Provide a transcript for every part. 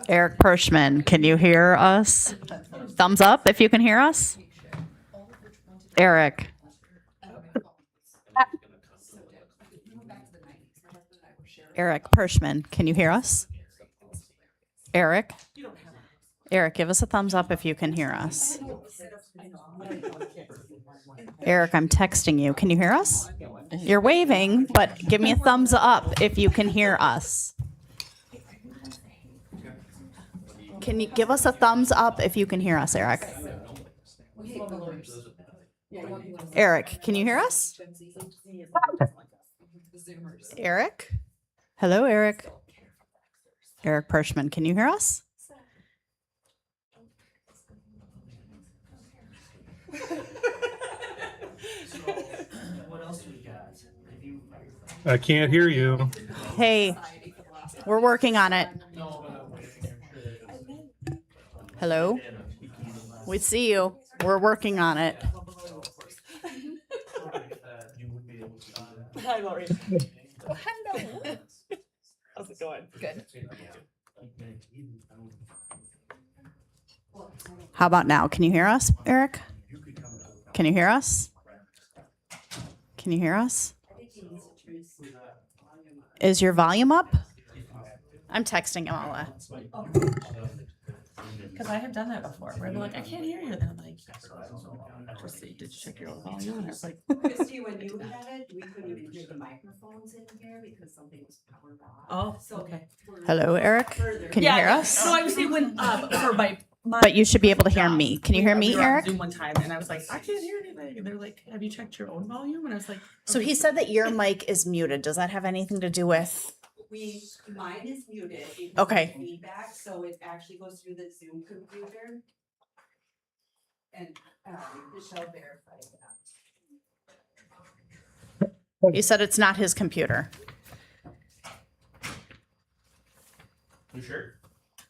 Eric Pershman, can you hear us? Thumbs up if you can hear us. Eric. Eric Pershman, can you hear us? Eric? Eric, give us a thumbs up if you can hear us. Eric, I'm texting you. Can you hear us? You're waving, but give me a thumbs up if you can hear us. Can you give us a thumbs up if you can hear us, Eric? Eric, can you hear us? Eric? Hello, Eric. Eric Pershman, can you hear us? What else do we got? I can't hear you. Hey, we're working on it. Hello? We see you. We're working on it. Hi, Lori. Hello. How's it going? Good. How about now? Can you hear us, Eric? Can you hear us? Can you hear us? Is your volume up? I'm texting him all that. Because I have done that before, where they're like, I can't hear you. And I'm like, just see, did you check your own volume? And I was like, Christy, when you had it, we couldn't even hear the microphones in here because something was powered off. oh, okay. Hello, Eric? Can you hear us? No, I was saying when, for my But you should be able to hear me. Can you hear me, we were on Eric? Zoom one time, and I was like, I can't hear anything. And they're like, have you checked your own volume? And I was like, So he said that your mic is muted. Does that have anything to do with? Mine is muted. It Okay. has feedback, so it actually goes through the Zoom computer. And Michelle verified that. You said it's not his computer. You sure?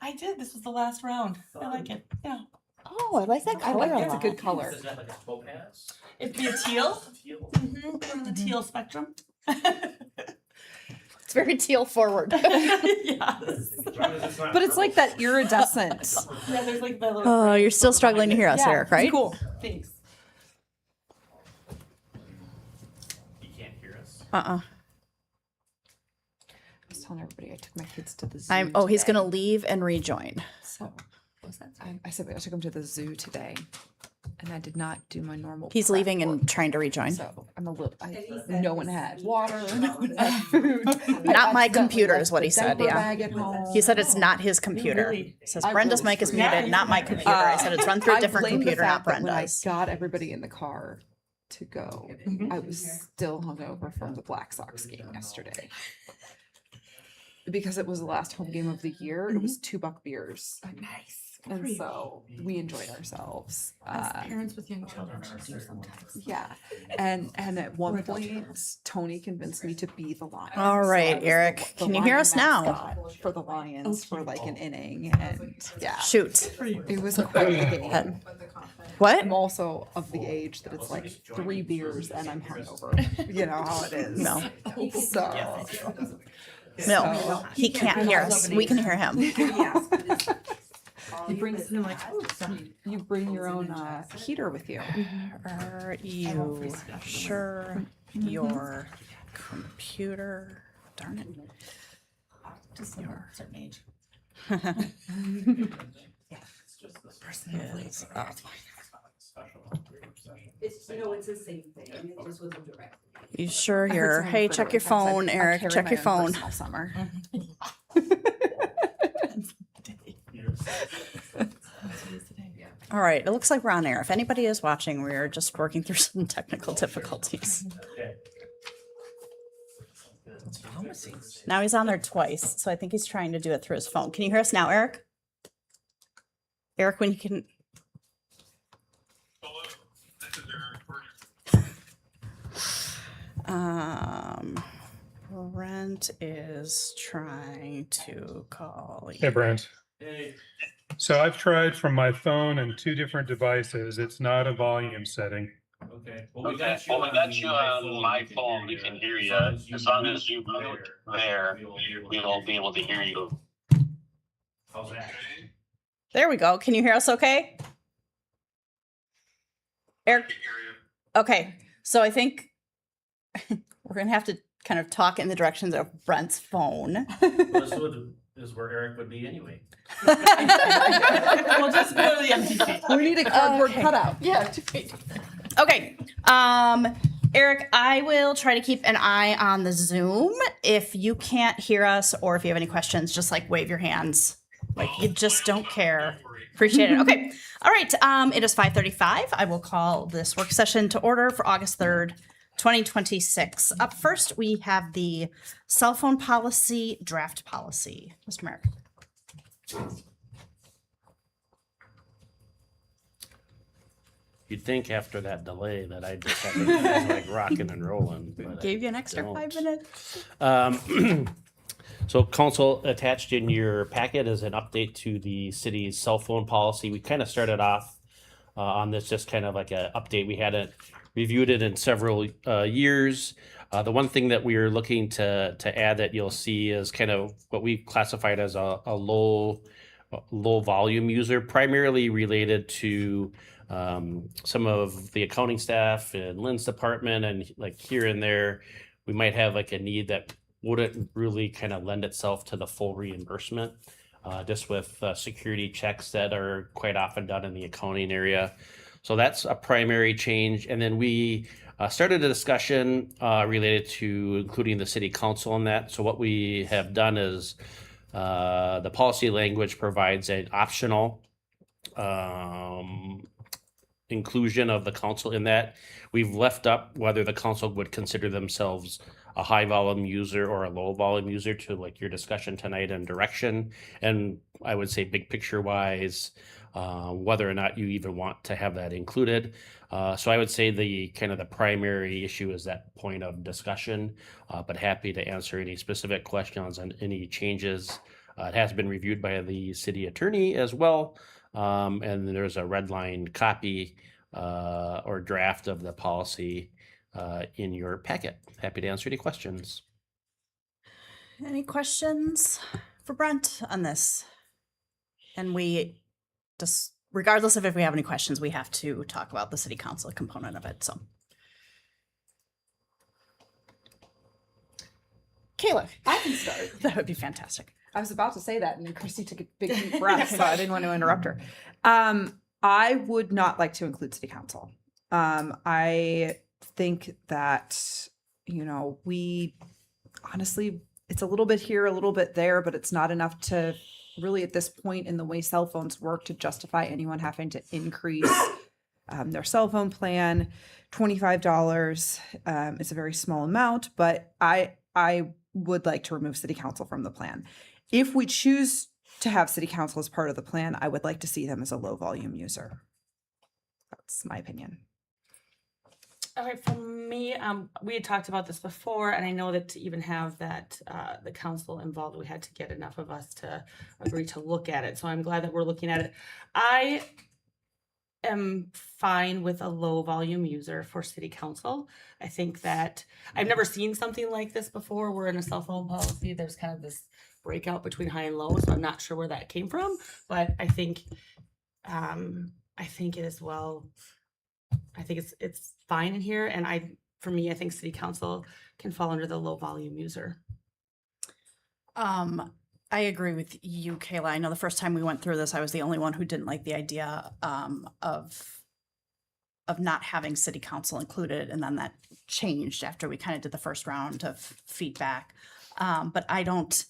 I did. This was the last round. I like it. Yeah. Oh, I like that I color like a it. It's a lot. good color. Is that like a topaz? It'd be a teal. Teal. The teal spectrum. It's very teal forward. Yes. But it's like that iridescent. Yeah, there's like the little. Oh, you're still struggling to hear us, Yeah, Eric, right? Cool. Thanks. You can't hear us. Uh-uh. I was telling everybody I took my kids to the zoo. He's today. gonna leave and rejoin. So I said I took them to the zoo today, and I did not do my normal. He's prep leaving and work. trying to rejoin. So I'm a little. No one had water. No one had food. Not my I accidentally computer left is what the he said, diaper yeah. bag at home. He said it's not his computer. Really? He says I Brenda's really mic is screwed muted, not my computer. I said it's run through a I different blame the computer, not fact that when Brenda's. I got everybody in the car to go, I was still hungover from the Black Sox game yesterday. Because it was the last home game of the year, it was $2 beers. Nice. And so we enjoyed ourselves. As parents with young children should do sometimes. Yeah. And at one point, Tony convinced me to be the Lions. All So right, I was Eric, the can you hear Lion us now? mascot for the Lions for like an inning. And yeah, Shoot. it was quite a game. What? I'm also of the age that it's like 3 beers and I'm hungover. You know how it is. No. So No, he can't hear us. We can hear him. you bring you bring your own heater with you. Are you sure your computer? Darn it. Just a certain age. Is up. It's the same thing. It just wasn't direct. You sure I heard you're? someone Hey, refer check to your it as phone, I Eric. carry Check my your own phone. personal summer. All right, it looks like we're on air. If anybody is watching, we are just working through some technical difficulties. Okay. Now he's on there twice, so I think he's trying to do it through his phone. Can you hear us now, Eric? Eric, when you can. Brent is trying to call you. Hey, Brent. Hey. So I've tried from my phone and 2 different devices. It's not a volume setting. Okay. Well, we got you on my phone. We can hear you. As long as you mute there, we'll be able to hear you. How's that? There we go. Can you hear us okay? Eric? Okay, so I think we're gonna have to kind of talk in the directions of Brent's phone. This is where Eric would be anyway. We'll just go to the empty seat. We need a cardboard cutout. Yeah. Okay, Eric, I will try to keep an eye on the Zoom. If you can't hear us or if you have any questions, just like wave your hands. Like you just don't care. Appreciate it. Okay. All right. It is 5:35. I will call this work session to order for August 3rd, 2026. Up first, we have the cell phone policy draft policy. Mr. Mareck. You'd think after that delay that I just had to be like rocking and rolling. But I Gave you an extra don't. 5 minutes. So council, attached in your packet is an update to the city's cell phone policy. We kind of started off on this just kind of like an update. We hadn't reviewed it in several years. The one thing that we are looking to add that you'll see is kind of what we classified as a low volume user, primarily related to some of the accounting staff and Lynn's department, and like here and there, we might have like a need that wouldn't really kind of lend itself to the full reimbursement, just with security checks that are quite often done in the accounting area. So that's a primary change. And then we started a discussion related to including the city council in that. So what we have done is the policy language provides an optional inclusion of the council in that. We've left up whether the council would consider themselves a high volume user or a low volume user to like your discussion tonight and direction. And I would say big picture wise, whether or not you even want to have that included. So I would say the kind of the primary issue is that point of discussion, but happy to answer any specific questions on any changes. It has been reviewed by the city attorney as well. And there's a red line copy or draft of the policy in your packet. Happy to answer any questions. Any questions for Brent on this? And we just, regardless of if we have any questions, we have to talk about the city council component of it. So, Kayla, I can start. that would be fantastic. I was about to say that, and then Christy took a big deep breath, so I didn't want to interrupt her. I would not like to include city council. I think that, we honestly, it's a little bit here, a little bit there, but it's not enough to really at this point in the way cell phones work to justify anyone having to increase their cell phone plan. $25 is a very small amount, but I would like to remove city council from the plan. If we choose to have city council as part of the plan, I would like to see them as a low volume user. That's my opinion. All right, for me, we had talked about this before, and I know that to even have that the council involved, we had to get enough of us to agree to look at it. So I'm glad that we're looking at it. I am fine with a low volume user for city council. I think that I've never seen something like this before. We're in a cell phone policy. There's kind of this breakout between high and low, so I'm not sure where that came from, but I think it is well. I think it's fine in here, and I think city council can fall under the low volume user. I agree with you, Kayla. I know the first time we went through this, I was the only one who didn't like the idea of not having city council included, and then that changed after we kind of did the first round of feedback. But I don't.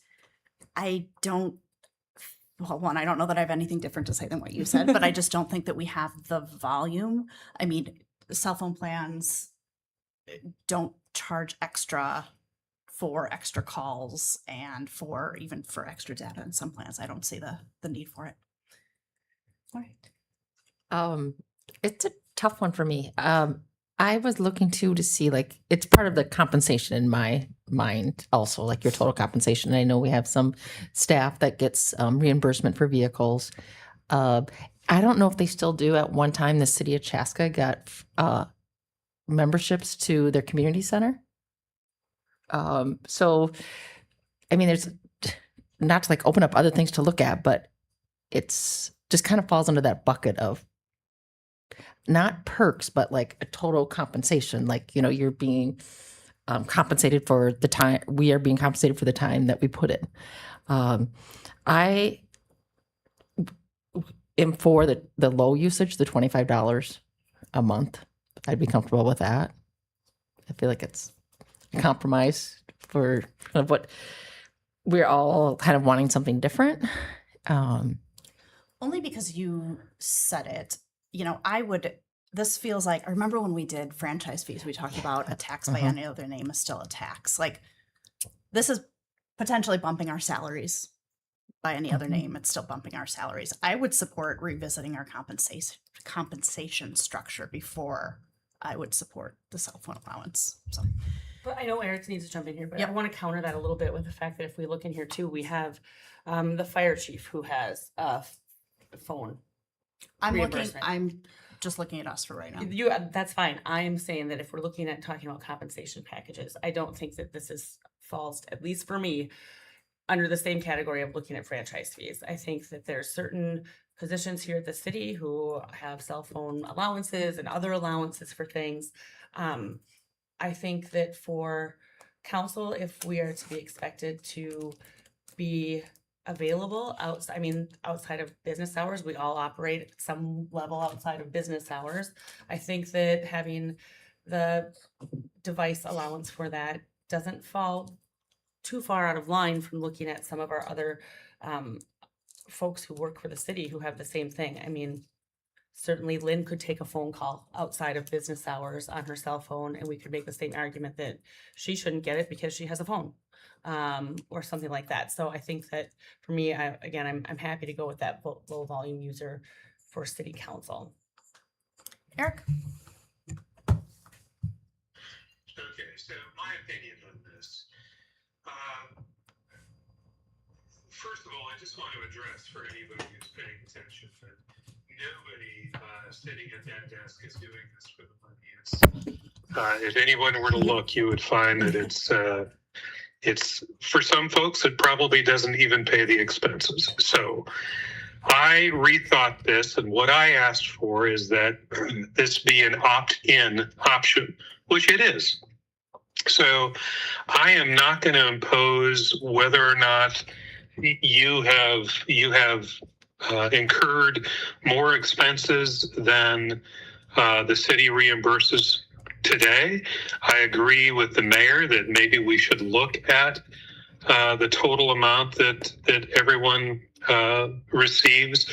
Well, one, I don't know that I have anything different to say than what you said, but I just don't think that we have the volume. I mean, cell phone plans don't charge extra for extra calls and even for extra data in some plans. I don't see the need for it. All right. It's a tough one for me. I was looking to see, like, it's part of the compensation in my mind also, like your total compensation. I know we have some staff that gets reimbursement for vehicles. I don't know if they still do. At one time, the city of Chaska got memberships to their community center. So, I mean, there's not to like open up other things to look at, but it's just kind of falls under that bucket of not perks, but like a total compensation. Like, you know, you're being compensated for the time, we are being compensated for the time that we put in. I am for the low usage, the $25 a month. I'd be comfortable with that. I feel like it's a compromise for kind of what we're all kind of wanting something different. Only because you said it, you know, this feels like, I remember when we did franchise fees, we talked about a tax by any other name is still a tax. Like, this is potentially bumping our salaries by any other name. It's still bumping our salaries. I would support revisiting our compensation structure before I would support the cell phone allowance. So, But I know Eric needs to jump in here, but Yep. I want to counter that a little bit with the fact that if we look in here too, we have the fire chief who has a phone. Reimbursement. I'm just looking at us for right now. That's fine. I am saying that if we're looking at talking about compensation packages, I don't think that this falls, at least for me, under the same category of looking at franchise fees. I think that there's certain positions here at the city who have cell phone allowances and other allowances for things. I think that for council, if we are to be expected to be available outside of business hours, we all operate at some level outside of business hours. I think that having the device allowance for that doesn't fall too far out of line from looking at some of our other folks who work for the city who have the same thing. I mean, certainly Lynn could take a phone call outside of business hours on her cell phone, and we could make the same argument that she shouldn't get it because she has a phone, or something like that. So I think that for me, I'm happy to go with that low volume user for city council. Eric? Okay, so my opinion on this. First of all, I just want to address for anybody who's paying attention that nobody sitting at that desk is doing this for the money. If anyone were to look, you would find that it's for some folks, it probably doesn't even pay the expenses. So I rethought this, and what I asked for is that this be an opt-in option, which it is. So I am not going to impose whether or not you have incurred more expenses than the city reimburses today. I agree with the mayor that maybe we should look at the total amount that everyone receives.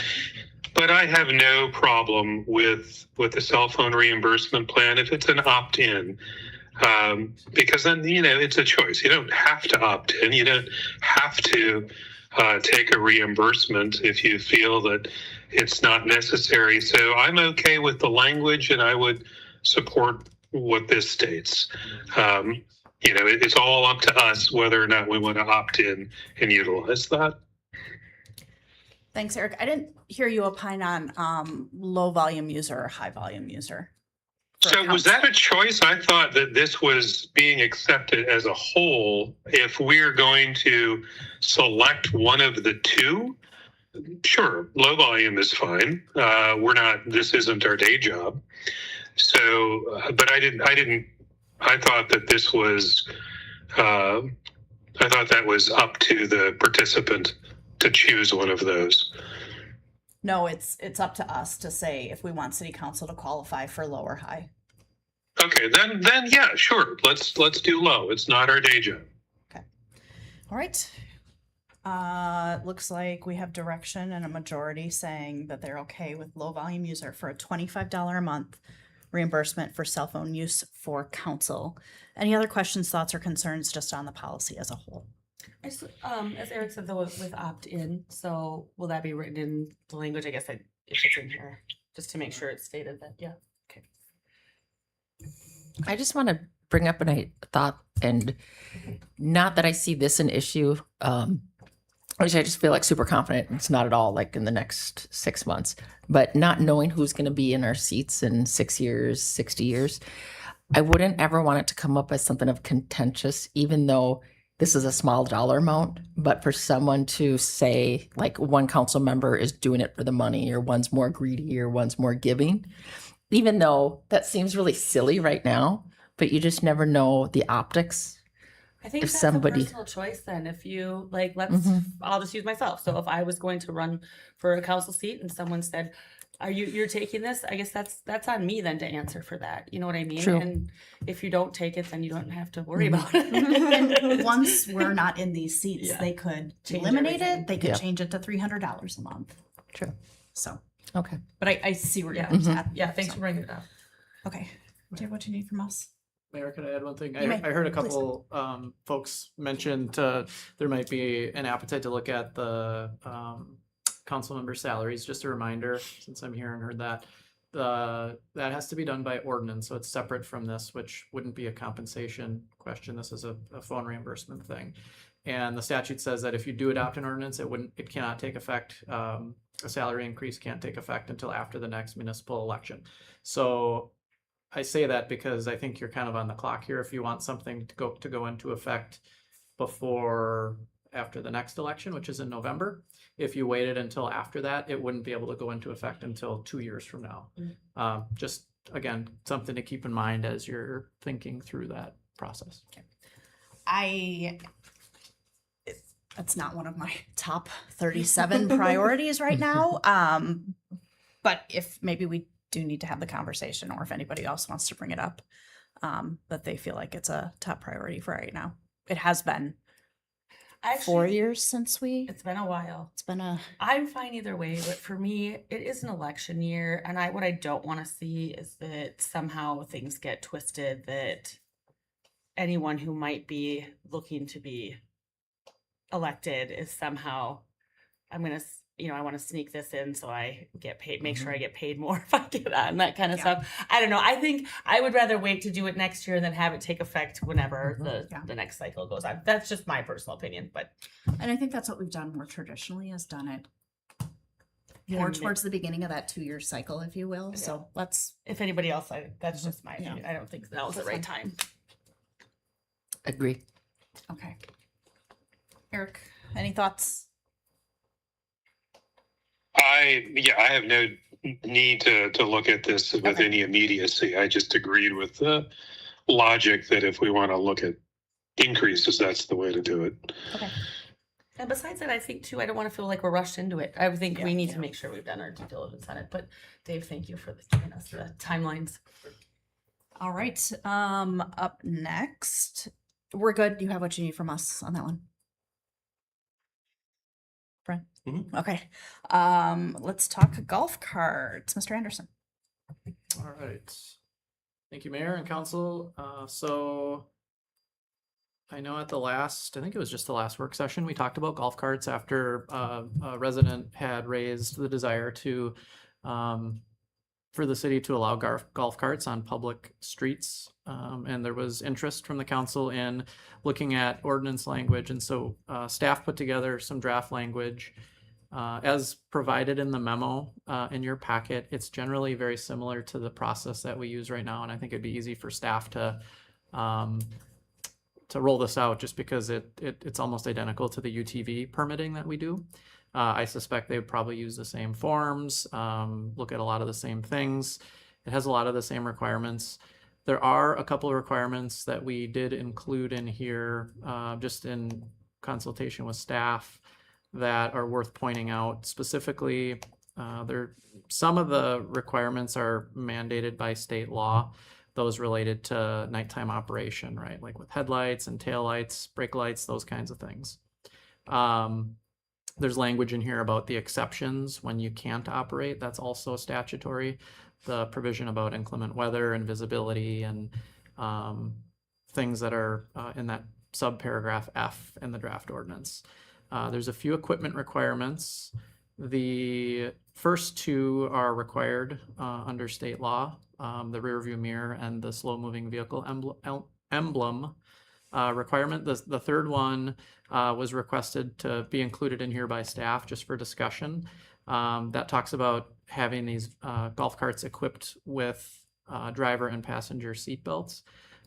But I have no problem with the cell phone reimbursement plan if it's an opt-in. Because then, it's a choice. You don't have to opt in. You don't have to take a reimbursement if you feel that it's not necessary. So I'm okay with the language, and I would support what this states. It's all up to us whether or not we want to opt in and utilize that. Thanks, Eric. I didn't hear you opine on low volume user or high volume user. So was that a choice? I thought that this was being accepted as a whole. If we're going to select one of the two, sure, low volume is fine. This isn't our day job. So, but I thought that this was, I thought that was up to the participant to choose one of those. No, it's up to us to say if we want city council to qualify for low or high. Okay, then yeah, sure. Let's do low. It's not our day job. Okay. All right. Looks like we have direction and a majority saying that they're okay with low volume user for a $25 a month reimbursement for cell phone use for council. Any other questions, thoughts, or concerns just on the policy as a whole? As Eric said, though, with opt-in, so will that be written in the language? I guess if it's in here, just to make sure it's stated that, yeah. Okay. I just want to bring up a thought, and not that I see this an issue, which I just feel like super confident it's not at all like in the next 6 months, but not knowing who's going to be in our seats in 6 years, 60 years, I wouldn't ever want it to come up as something of contentious, even though this is a small dollar amount, but for someone to say like one council member is doing it for the money or one's more greedy or one's more giving, even though that seems really silly right now, but you just never know the optics. I think If that's somebody- a personal choice then. If you like, Mhm. I'll just use myself. So if I was going to run for a council seat and someone said, you're taking this, I guess that's on me then to answer for that. You know what I mean? True. And if you don't take it, then you don't have to worry Mhm. about it. And once we're not in these seats, Yeah. they could Change eliminate everything. it. They could Yeah. change it to $300 a month. True. So, Okay. but I see where Yeah. you're Mhm. at. Yeah, thanks So, for bringing it up. Okay. Do you have what you need from us? Mayor, can I add one thing? You may, I heard a please. couple folks mentioned there might be an appetite to look at the council member salaries. Just a reminder, since I'm here and heard that, that has to be done by ordinance, so it's separate from this, which wouldn't be a compensation question. This is a phone reimbursement thing. And the statute says that if you do adopt an ordinance, it cannot take effect. A salary increase can't take effect until after the next municipal election. So I say that because I think you're kind of on the clock here. If you want something to go into effect after the next election, which is in November, if you waited until after that, it wouldn't be able to go into effect until 2 years from now. Just again, something to keep in mind as you're thinking through that process. That's not one of my top 37 priorities right now. But if maybe we do need to have the conversation, or if anybody else wants to bring it up, but they feel like it's a top priority for right now. It has been 4 years since It's been a while. it's been a, I'm fine either way, but for me, it is an election year, and what I don't want to see is that somehow things get twisted, that anyone who might be looking to be elected is somehow, I want to sneak this in so I get paid, make sure I get paid more if I get on, that kind of stuff. I don't know. I think I would rather wait to do it next year than have it take effect whenever the next cycle goes on. That's just my personal opinion, but. and I think that's what we've done more traditionally, is done it more towards the beginning of that 2-year cycle, if you will. So let's, If anybody else, that's just my opinion. I don't think that was the right time. Agree. okay. Eric, any thoughts? I have no need to look at this with Okay. any immediacy. I just agreed with the logic that if we want to look at increases, that's the way to do it. Okay. And besides that, I think too, I don't want to feel like we're rushed into it. I think we need Yeah. to make sure we've done our due diligence on it. But Dave, thank you for giving us the timelines. All right. Up next, we're good. You have what you need from us on that one, Brent? Mhm. Okay. Let's talk golf carts, Mr. Anderson. All right. Thank you, Mayor and Council. So I know at I think it was just the last work session, we talked about golf carts after a resident had raised the desire to for the city to allow golf carts on public streets. And there was interest from the council in looking at ordinance language. And so staff put together some draft language as provided in the memo in your packet. It's generally very similar to the process that we use right now. And I think it'd be easy for staff to roll this out, just because it's almost identical to the UTV permitting that we do. I suspect they would probably use the same forms, look at a lot of the same things. It has a lot of the same requirements. There are a couple of requirements that we did include in here, just in consultation with staff, that are worth pointing out. Specifically, some of the requirements are mandated by state law, those related to nighttime operation, right? Like with headlights and taillights, brake lights, those kinds of things. There's language in here about the exceptions when you can't operate. That's also statutory. The provision about inclement weather and visibility and things that are in that subparagraph F in the draft ordinance. There's a few equipment requirements. The first two are required under state law, the rear view mirror and the slow moving vehicle emblem requirement. The third one was requested to be included in here by staff just for discussion. That talks about having these golf carts equipped with driver and passenger seat belts.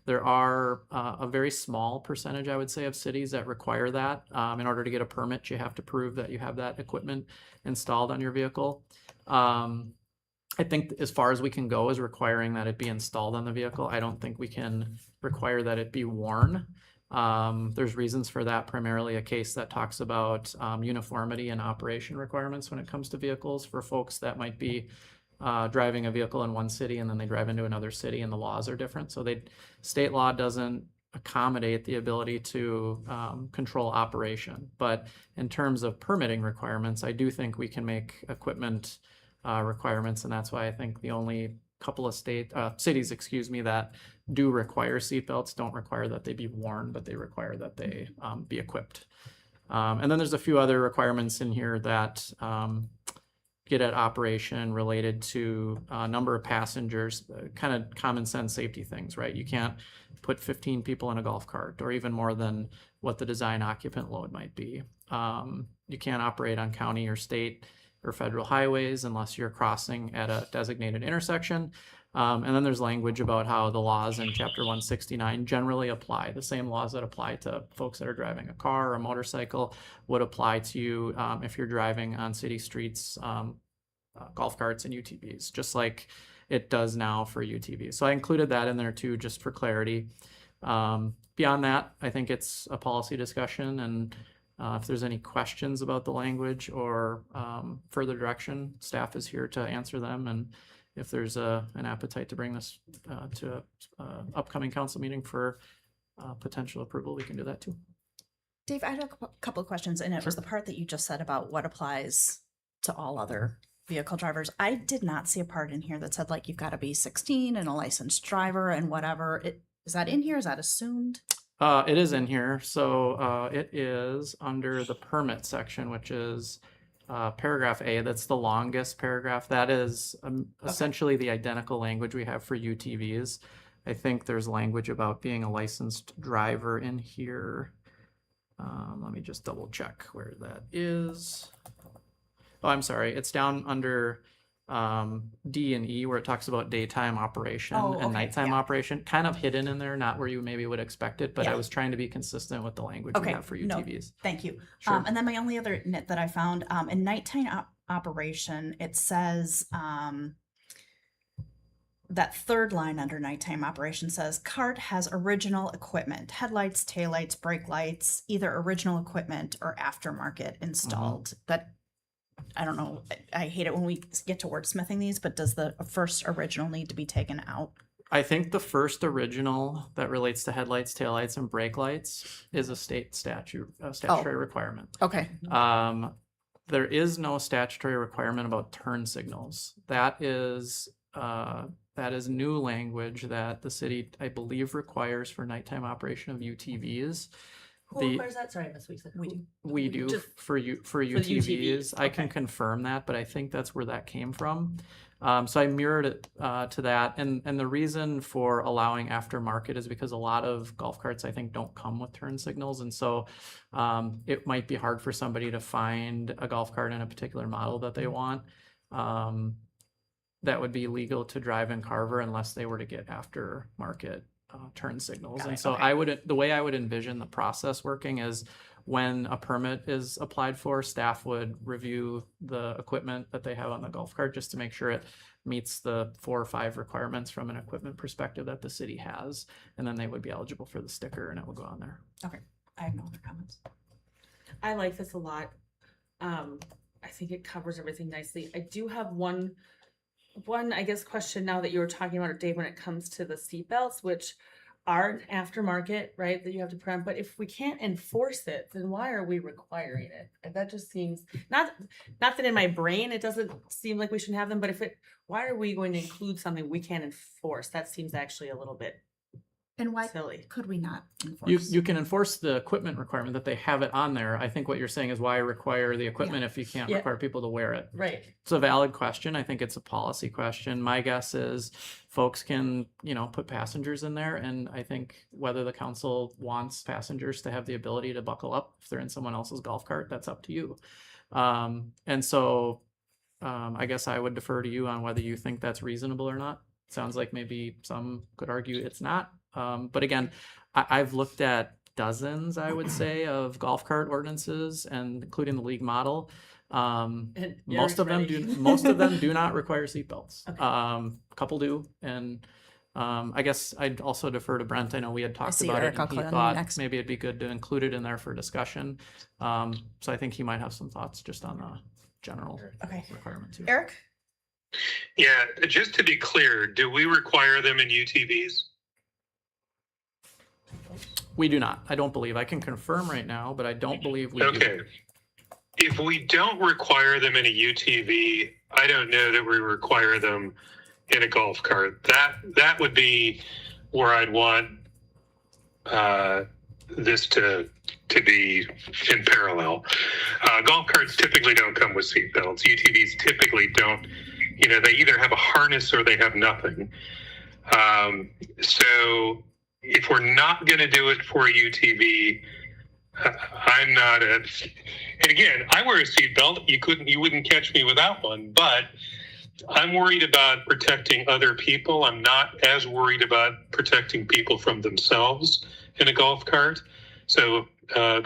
There are a very small percentage, I would say, of cities that require that. In order to get a permit, you have to prove that you have that equipment installed on your vehicle. I think as far as we can go is requiring that it be installed on the vehicle. I don't think we can require that it be worn. There's reasons for that, primarily a case that talks about uniformity and operation requirements when it comes to vehicles for folks that might be driving a vehicle in one city and then they drive into another city and the laws are different. So state law doesn't accommodate the ability to control operation. But in terms of permitting requirements, I do think we can make equipment requirements, and that's why I think the only couple of cities, that do require seatbelts don't require that they be worn, but they require that they be equipped. And then there's a few other requirements in here that get at operation related to number of passengers, kind of common sense safety things, right? You can't put 15 people in a golf cart or even more than what the design occupant load might be. You can't operate on county or state or federal highways unless you're crossing at a designated intersection. And then there's language about how the laws in Chapter 169 generally apply. The same laws that apply to folks that are driving a car or a motorcycle would apply to you if you're driving on city streets, golf carts and UTVs, just like it does now for UTVs. So I included that in there too, just for clarity. Beyond that, I think it's a policy discussion, and if there's any questions about the language or further direction, staff is here to answer them. And if there's an appetite to bring this to an upcoming council meeting for potential approval, we can do that too. Dave, I had a couple of questions, and it was the part that you just said about what applies to all other vehicle drivers. I did not see a part in here that said like you've got to be 16 and a licensed driver and whatever. Is that in here? Is that assumed? It is in here. So it is under the permit section, which is paragraph A. That's the longest paragraph. That is essentially the identical language we have for UTVs. I think there's language about being a licensed driver in here. Let me just double check where that is. Oh, I'm sorry. It's down under D and E, where it talks about daytime operation and nighttime operation, kind of hidden in there, not where you maybe would expect it, but I was trying to be consistent with the language we have for UTVs. Thank you. Sure. And then my only other nit that I found in nighttime operation, it says that third line under nighttime operation says cart has original equipment, headlights, taillights, brake lights, either original equipment or aftermarket installed. That I don't know. I hate it when we get to wordsmithing these, but does the first original need to be taken out? I think the first original that relates to headlights, taillights, and brake lights is a statutory requirement. Okay. There is no statutory requirement about turn signals. That is new language that the city, I believe, requires for nighttime operation of UTVs. Who requires that? Sorry, Miss Weeks. We do for UTVs. I can confirm that, but I think that's where that came from. So I mirrored it to that, and the reason for allowing aftermarket is because a lot of golf carts, I think, don't come with turn signals, and so it might be hard for somebody to find a golf cart in a particular model that they want. That would be legal to drive in Carver unless they were to get aftermarket turn signals. And so the way I would envision the process working is when a permit is applied for, staff would review the equipment that they have on the golf cart just to make sure it meets the 4 or 5 requirements from an equipment perspective that the city has. And then they would be eligible for the sticker and it would go on there. Okay. I have no other comments. I like this a lot. I think it covers everything nicely. I do have one, I guess, question now that you were talking about it, Dave, when it comes to the seatbelts, which are aftermarket, right, that you have to put on. But if we can't enforce it, then why are we requiring it? And that just seems not that in my brain it doesn't seem like we shouldn't have them, but why are we going to include something we can't enforce? That seems actually a little bit And why silly. could we not enforce? You can enforce the equipment requirement that they have it on there. I think what you're saying is why require the equipment if you can't require people to wear it. Right. It's a valid question. I think it's a policy question. My guess is folks can, put passengers in there. And I think whether the council wants passengers to have the ability to buckle up if they're in someone else's golf cart, that's up to you. And so I guess I would defer to you on whether you think that's reasonable or not. Sounds like maybe some could argue it's not. But again, I've looked at dozens, I would say, of golf cart ordinances, and including the league model. And Most of them Eric's do. Most of them do not require seatbelts. Okay. A couple do, and I guess I'd also defer to Brent. I know we had talked see about Eric. it, I'll and he call on you thought next. maybe it'd be good to include it in there for discussion. So I think he might have some thoughts just on the general Okay. requirement too. Eric? Yeah, just to be clear, do we require them in UTVs? We do not. I don't believe. I can confirm right now, but I don't believe we Okay. do. If we don't require them in a UTV, I don't know that we require them in a golf cart. That would be where I'd want this to be in parallel. Golf carts typically don't come with seat belts. UTVs typically don't. They either have a harness or they have nothing. So if we're not going to do it for a UTV, I'm not a. And again, I wear a seatbelt. You wouldn't catch me without one. But I'm worried about protecting other people. I'm not as worried about protecting people from themselves in a golf cart. So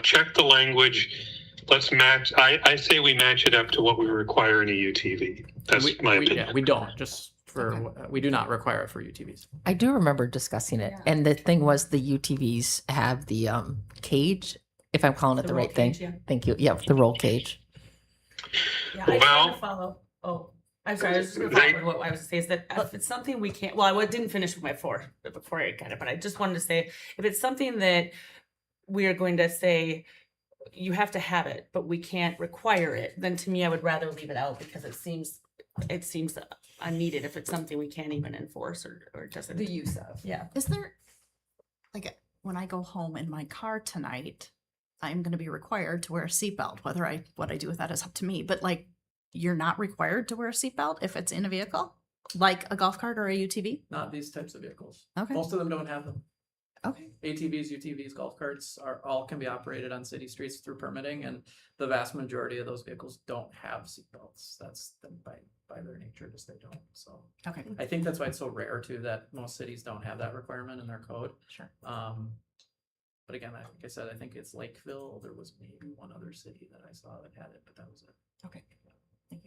check the language. Let's match. I say we match it up to what we require in a UTV. That's my opinion. Yeah, we don't. Just for we do not require it for UTVs. I do remember discussing it, and the thing was the UTVs have the cage. If I'm calling it the roll right thing, cage, yeah. thank you. Yeah, the roll cage. Yeah, I just Well- want to follow. Oh, I'm sorry. I was just going to follow up with what I was to say is that if it's something we can't. Well, I didn't finish with my four before I got it, but I just wanted to say if it's something that we are going to say you have to have it, but we can't require it, then to me I would rather leave it out because it seems unneeded if it's something we can't even enforce or doesn't. The use of. Yeah. Is there, like, when I go home in my car tonight, I'm going to be required to wear a seatbelt. What I do with that is up to me. But like, you're not required to wear a seatbelt if it's in a vehicle, like a golf cart or a UTV. Not these types of vehicles. Okay. Most of them don't have them. Okay. ATVs, UTVs, golf carts all can be operated on city streets through permitting, and the vast majority of those vehicles don't have seatbelts. That's them by their nature, just they don't. So Okay. I think that's why it's so rare too that most cities don't have that requirement in their code. Sure. But again, like I said, I think it's Lakeville. There was maybe one other city that I saw that had it, but that was it. Okay. Thank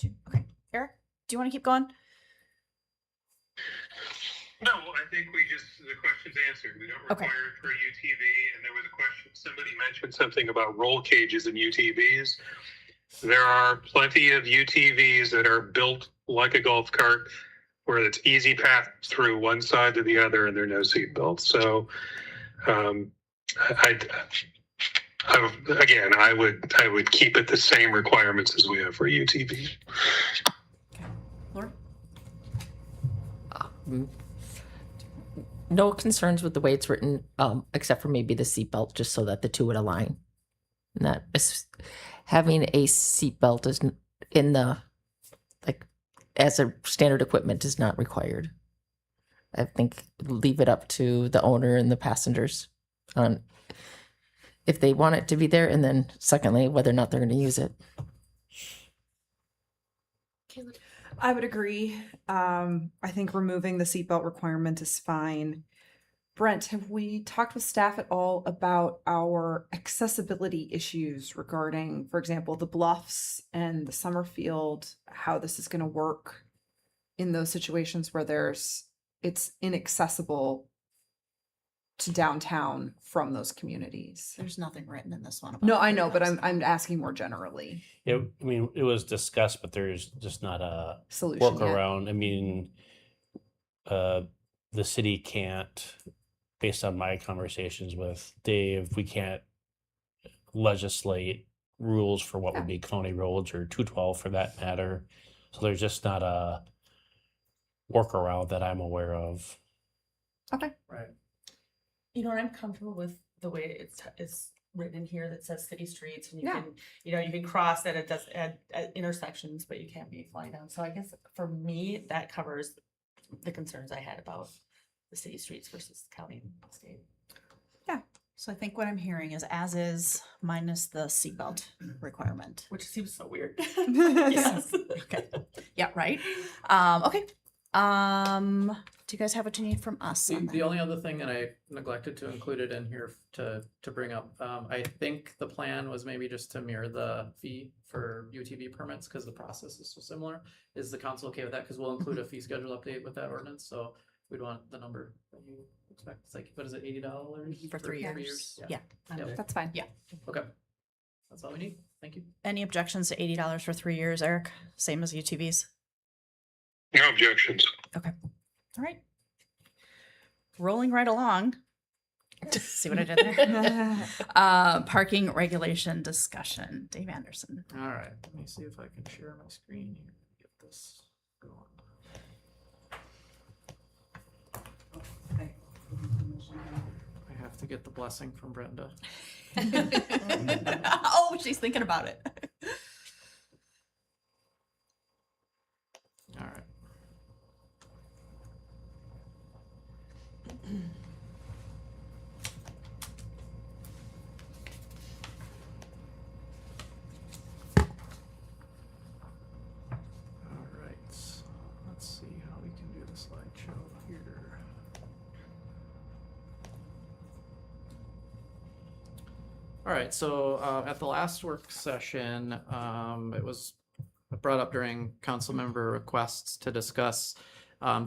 you. Okay. Eric, do you want to keep going? No, I think the question's answered. We don't Okay. require it for a UTV. And there was a question, somebody mentioned something about roll cages and UTVs. There are plenty of UTVs that are built like a golf cart where it's easy path through one side to the other and there are no seat belts. So I would keep it the same requirements as we have for a UTV. Laura? No concerns with the way it's written, except for maybe the seatbelt, just so that the two would align. Not having a seatbelt is in the as a standard equipment is not required. I think leave it up to the owner and the passengers on if they want it to be there, and then secondly, whether or not they're going to use it. I would agree. I think removing the seatbelt requirement is fine. Brent, have we talked with staff at all about our accessibility issues regarding, for example, the Bluffs and the Summerfield, how this is going to work in those situations where it's inaccessible to downtown from those communities? There's nothing written in this one. No, I know, but I'm asking more generally. I mean, it was discussed, but there's just not a Solution yet. workaround. I mean, the city can't, based on my conversations with Dave, we can't legislate rules for what would be county roads or 212 for that matter. So there's just not a workaround that I'm aware of. Okay. Right. You know, I'm comfortable with the way it's written in here that says city streets, and you can cross that it does at intersections, but you can't be flying down. So I guess for me, that covers the concerns I had about the city streets versus county and state. Yeah. So I think what I'm hearing is as is minus the seatbelt requirement. Which seems so weird. Yes. Okay. Yeah, right. Okay. Do you guys have what you need from us? The, on the that? only other thing that I neglected to include it in here to bring up, I think the plan was maybe just to mirror the fee for UTV permits, because the process is so similar. Is the council okay with that? Because we'll include a fee schedule update with that ordinance, so we'd want the number that you expect. It's like, what is it, $80? For 3 years. Yeah. Yep. That's fine. Okay. That's all we need. Thank you. Any objections to $80 for 3 years, Eric? Same as UTVs? No objections. Okay. All right. Rolling right along. See what I did there? Parking regulation discussion. Dave Anderson. All right. Let me see if I can share my screen here. Get this going. I have to get the blessing from Brenda. Oh, she's thinking about it. All right. All right. Let's see how we can do the slideshow here. All right, so at the last work session, it was brought up during council member requests to discuss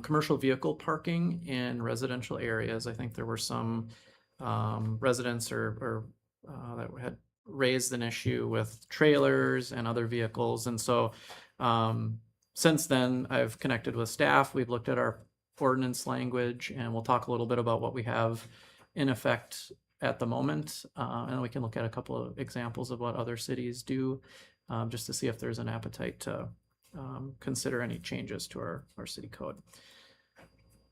commercial vehicle parking in residential areas. I think there were some residents or that had raised an issue with trailers and other vehicles. And so since then, I've connected with staff. We've looked at our ordinance language, and we'll talk a little bit about what we have in effect at the moment. And we can look at a couple of examples of what other cities do, just to see if there's an appetite to consider any changes to our city code.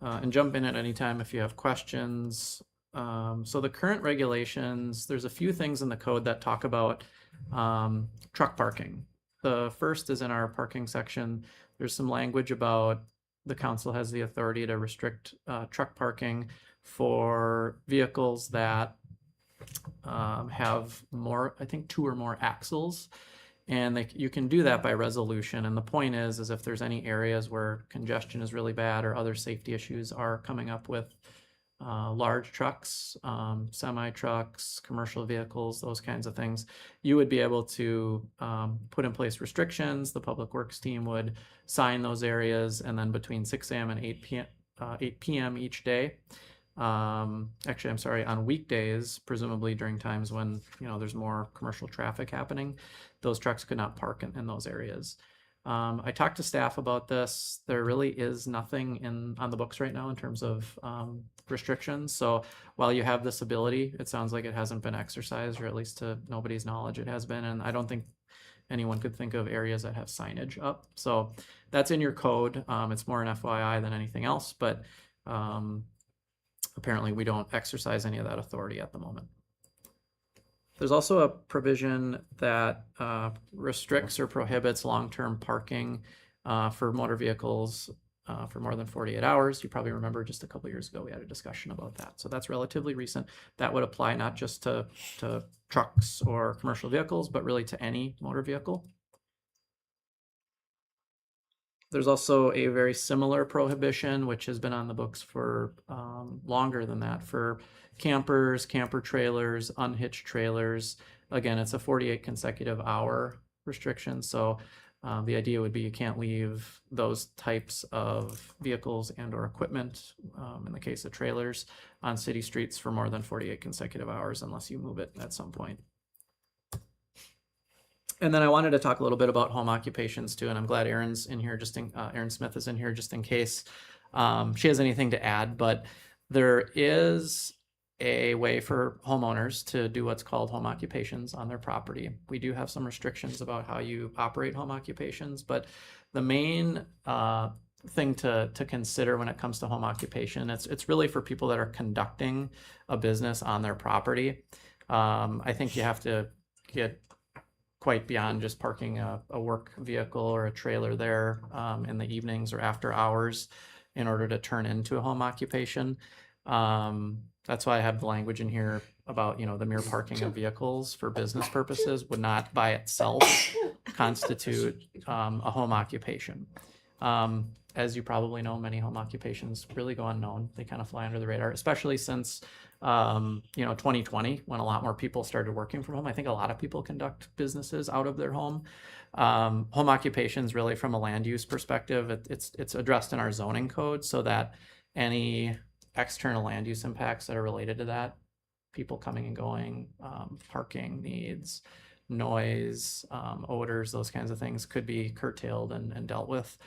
And jump in at any time if you have questions. So the current regulations, there's a few things in the code that talk about truck parking. The first is in our parking section. There's some language about the council has the authority to restrict truck parking for vehicles that have more, I think 2 or more axles. And you can do that by resolution. And the point is if there's any areas where congestion is really bad or other safety issues are coming up with large trucks, semi trucks, commercial vehicles, those kinds of things, you would be able to put in place restrictions. The public works team would sign those areas, and then between 6 a.m. and 8 p.m. each day. Actually, I'm sorry, on weekdays, presumably during times when, there's more commercial traffic happening, those trucks could not park in those areas. I talked to staff about this. There really is nothing on the books right now in terms of restrictions. So while you have this ability, it sounds like it hasn't been exercised, or at least to nobody's knowledge it has been. And I don't think anyone could think of areas that have signage up. So that's in your code. It's more an FYI than anything else, but apparently we don't exercise any of that authority at the moment. There's also a provision that restricts or prohibits long-term parking for motor vehicles for more than 48 hours. You probably remember just a couple years ago we had a discussion about that. So that's relatively recent. That would apply not just to trucks or commercial vehicles, but really to any motor vehicle. There's also a very similar prohibition, which has been on the books for longer than that, for campers, camper trailers, unhitched trailers. Again, it's a 48 consecutive hour restriction. So the idea would be you can't leave those types of vehicles and or equipment, in the case of trailers, on city streets for more than 48 consecutive hours unless you move it at some point. And then I wanted to talk a little bit about home occupations too, and I'm glad Erin's in here, Erin Smith is in here just in case she has anything to add. But there is a way for homeowners to do what's called home occupations on their property. We do have some restrictions about how you operate home occupations, but the main thing to consider when it comes to home occupation, it's really for people that are conducting a business on their property. I think you have to get quite beyond just parking a work vehicle or a trailer there in the evenings or after hours in order to turn into a home occupation. That's why I have the language in here about, the mere parking of vehicles for business purposes would not by itself constitute a home occupation. As you probably know, many home occupations really go unknown. They kind of fly under the radar, especially since 2020, when a lot more people started working from home. I think a lot of people conduct businesses out of their home. Home occupations, really, from a land use perspective, it's addressed in our zoning code so that any external land use impacts that are related to that, people coming and going, parking needs, noise, odors, those kinds of things could be curtailed and dealt with.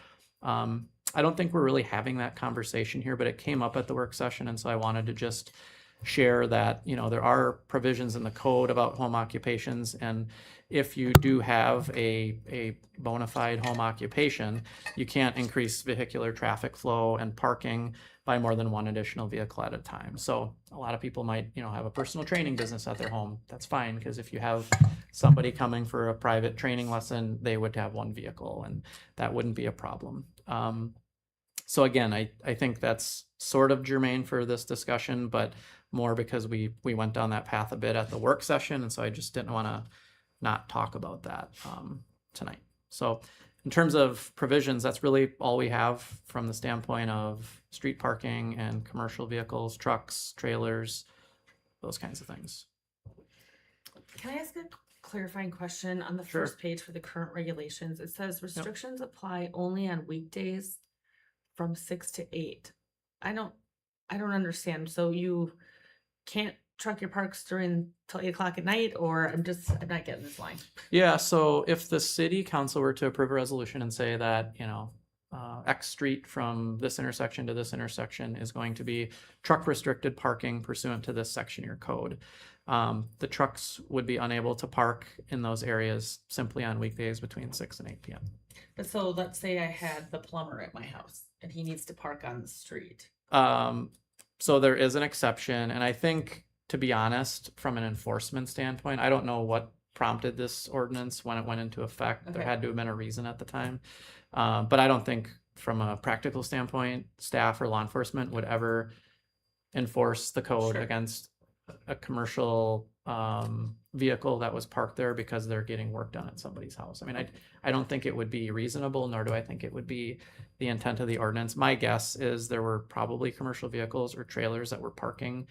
I don't think we're really having that conversation here, but it came up at the work session, and so I wanted to just share that, there are provisions in the code about home occupations, and if you do have a bona fide home occupation, you can't increase vehicular traffic flow and parking by more than one additional vehicle at a time. So a lot of people might, have a personal training business at their home. That's fine, because if you have somebody coming for a private training lesson, they would have one vehicle, and that wouldn't be a problem. So again, I think that's sort of germane for this discussion, but more because we went down that path a bit at the work session, and so I just didn't want to not talk about that tonight. So in terms of provisions, that's really all we have from the standpoint of street parking and commercial vehicles, trucks, trailers, those kinds of things. Can I ask a clarifying question on the Sure. first page for the current regulations? It says restrictions apply only on weekdays from 6 to 8. I don't understand. So you can't truck your parks during till 8 o'clock at night, or I'm not getting this line. Yeah, so if the city council were to approve a resolution and say that, X street from this intersection to this intersection is going to be truck restricted parking pursuant to this section of your code, the trucks would be unable to park in those areas simply on weekdays between 6 and 8 p.m. But so let's say I had the plumber at my house and he needs to park on the street. So there is an exception, and I think, to be honest, from an enforcement standpoint, I don't know what prompted this ordinance when it went into effect. There Okay. had to have been a reason at the time. But I don't think from a practical standpoint, staff or law enforcement would ever enforce the code Sure. against a commercial vehicle that was parked there because they're getting work done at somebody's house. I mean, I don't think it would be reasonable, nor do I think it would be the intent of the ordinance. My guess is there were probably commercial vehicles or trailers that were parking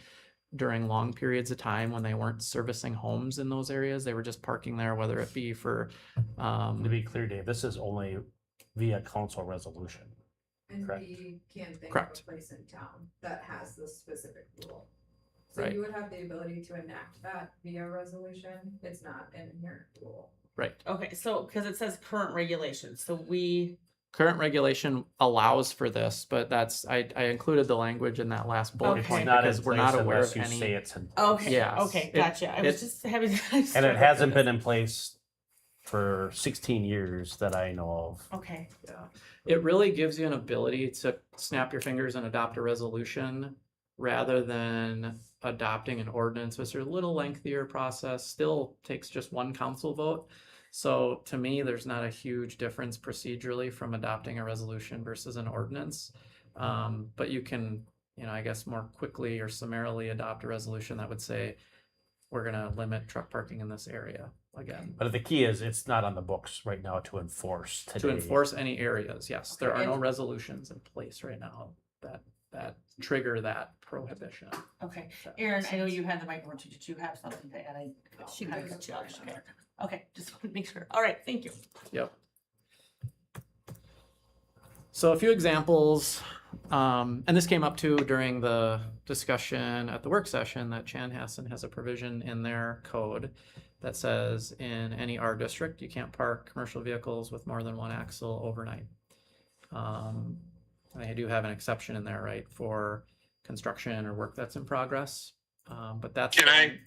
during long periods of time when they weren't servicing homes in those areas. They were just parking there, whether it be for To be clear, Dave, this is only via council resolution. And Correct. we can't think Correct. of a place in town that has this specific rule. So Right. you would have the ability to enact that via resolution. It's not an inherent rule. right. Okay, so because it says current regulations, so Current regulation allows for this, but I included the language in that last bullet Okay. point It's not in because we're not place aware unless of you any. say it's in. okay, Yes. okay, It- gotcha. I was it- just having And it hasn't been in place for 16 years that I know of. Okay, Yeah. It really gives you an ability to snap your fingers and adopt a resolution rather than adopting an ordinance, which is a little lengthier process, still takes just one council vote. So to me, there's not a huge difference procedurally from adopting a resolution versus an ordinance. But you can, I guess more quickly or summarily adopt a resolution that would say, we're gonna limit truck parking in this area again. But the key is it's not on the books right now to enforce today. To enforce any areas, yes, there are no And- resolutions in place right now that trigger that prohibition. okay. Aaron, I know you had the microphone. Did you have something to add? She cut you off. Okay, just want to make sure. All right, thank you. Yep. So a few examples, and this came up too during the discussion at the work session, that Chanhassen has a provision in their code that says in any R district, you can't park commercial vehicles with more than one axle overnight. And they do have an exception in there, right, for construction or work that's in progress. But that's. Can I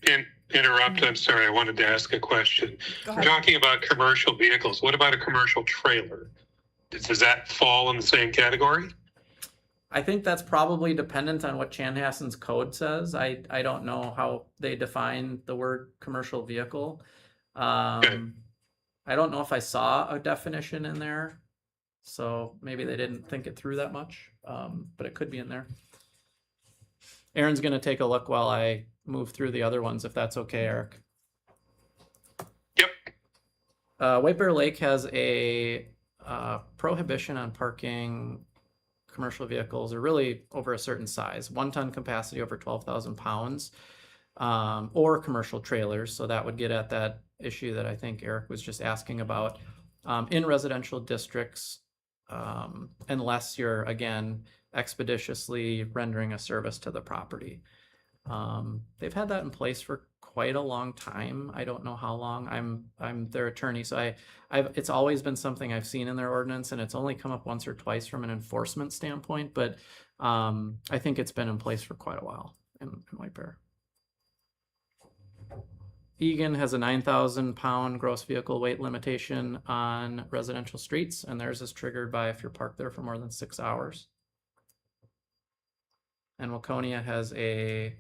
interrupt? I'm sorry, I wanted to ask a question. Go We're ahead. talking about commercial vehicles. What about a commercial trailer? Does that fall in the same category? I think that's probably dependent on what Chanhassen's code says. I don't know how they define the word commercial vehicle. I don't know if I saw a definition in there, so maybe they didn't think it through that much, but it could be in there. Aaron's gonna take a look while I move through the other ones, if that's okay, Eric. Yep. White Bear Lake has a prohibition on parking commercial vehicles are really over a certain size, 1 ton capacity over 12,000 pounds, or commercial trailers. So that would get at that issue that I think Eric was just asking about, in residential districts, unless you're, again, expeditiously rendering a service to the property. They've had that in place for quite a long time. I don't know how long. I'm their attorney, so it's always been something I've seen in their ordinance, and it's only come up once or twice from an enforcement standpoint, but I think it's been in place for quite a while in White Bear. Egan has a 9,000 pound gross vehicle weight limitation on residential streets, and theirs is triggered by if you're parked there for more than 6 hours. And Waconia has a,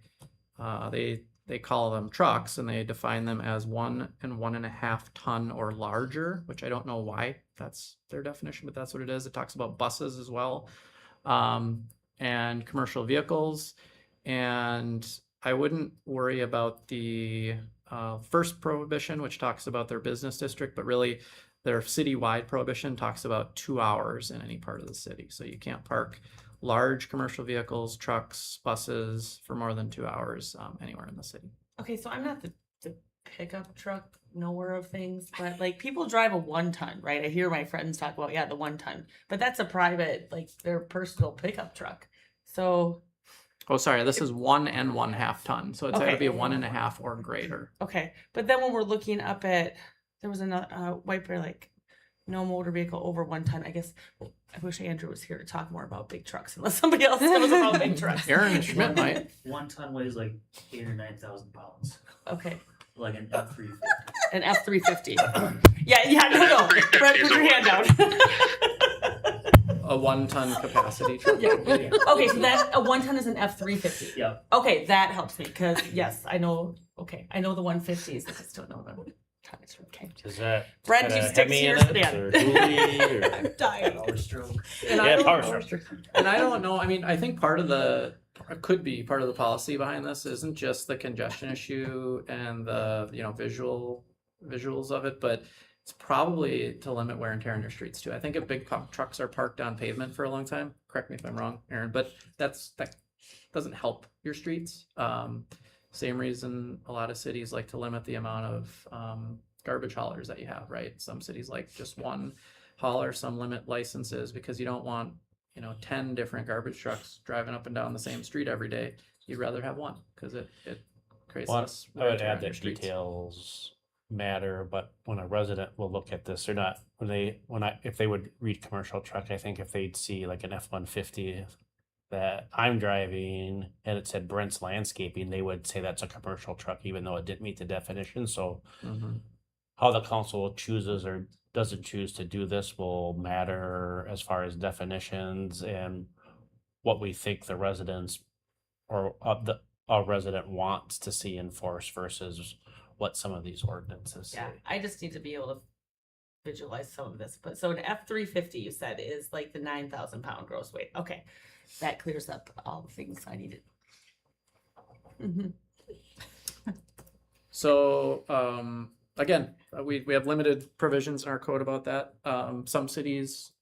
they call them trucks, and they define them as 1 and 1.5 ton or larger, which I don't know why that's their definition, but that's what it is. It talks about buses as well, and commercial vehicles. And I wouldn't worry about the first prohibition, which talks about their business district, but really their citywide prohibition talks about 2 hours in any part of the city. So you can't park large commercial vehicles, trucks, buses for more than 2 hours anywhere in the city. Okay, so I'm not the pickup truck knower of things, but like people drive a 1 ton, right? I hear my friends talk about, yeah, the 1 ton, but that's a private, like their personal pickup truck. So. Oh, sorry, this is 1 and 1/2 ton. So it's got to Okay. be a 1.5 or greater. Okay, but then when we're looking up at, there was another White Bear, like no motor vehicle over 1 ton. I guess I wish Andrew was here to talk more about big trucks, unless somebody else knows about big trucks. Aaron Schmidt might. 1 ton weighs like 8,000 or 9,000 pounds, Okay, like an F350. an F350. yeah, no. Brent, put your hand down. A 1 ton capacity truck. Yeah. Okay, so that a 1 ton is an F350. Yeah. Okay, that helps me because yes, I know. Okay, I know the 150s. I just don't know them. Okay. Is that Brent, kinda you stick to Hemi in your it, stand. or dually, or- I'm dying. Power stroke. And I Yeah, don't- power stroke. And I don't know. I mean, I think part of the policy behind this isn't just the congestion issue and the visuals of it, but it's probably to limit wear and tear on your streets too. I think if big trucks are parked on pavement for a long time, correct me if I'm wrong, Aaron, but that doesn't help your streets. Same reason a lot of cities like to limit the amount of garbage haulers that you have, right? Some cities like just 1 hauler, some limit licenses because you don't want 10 different garbage trucks driving up and down the same street every day. You'd rather have 1 because it creates Well, less I wear and would tear add on your that streets. details matter, but when a resident will look at this, they're not if they would read commercial truck, I think if they'd see like an F-150 that I'm driving and it said Brent's Landscaping, they would say that's a commercial truck, even though it didn't meet the definition. So how the council chooses or doesn't choose to do this will matter as far as definitions and what we think the residents or a resident wants to see enforced versus what some of these ordinances say. Yeah, I just need to be able to visualize some of this. But so an F350 you said is like the 9,000 pound gross weight. Okay, that clears up all the things I needed. So again, we have limited provisions in our code about that. Some cities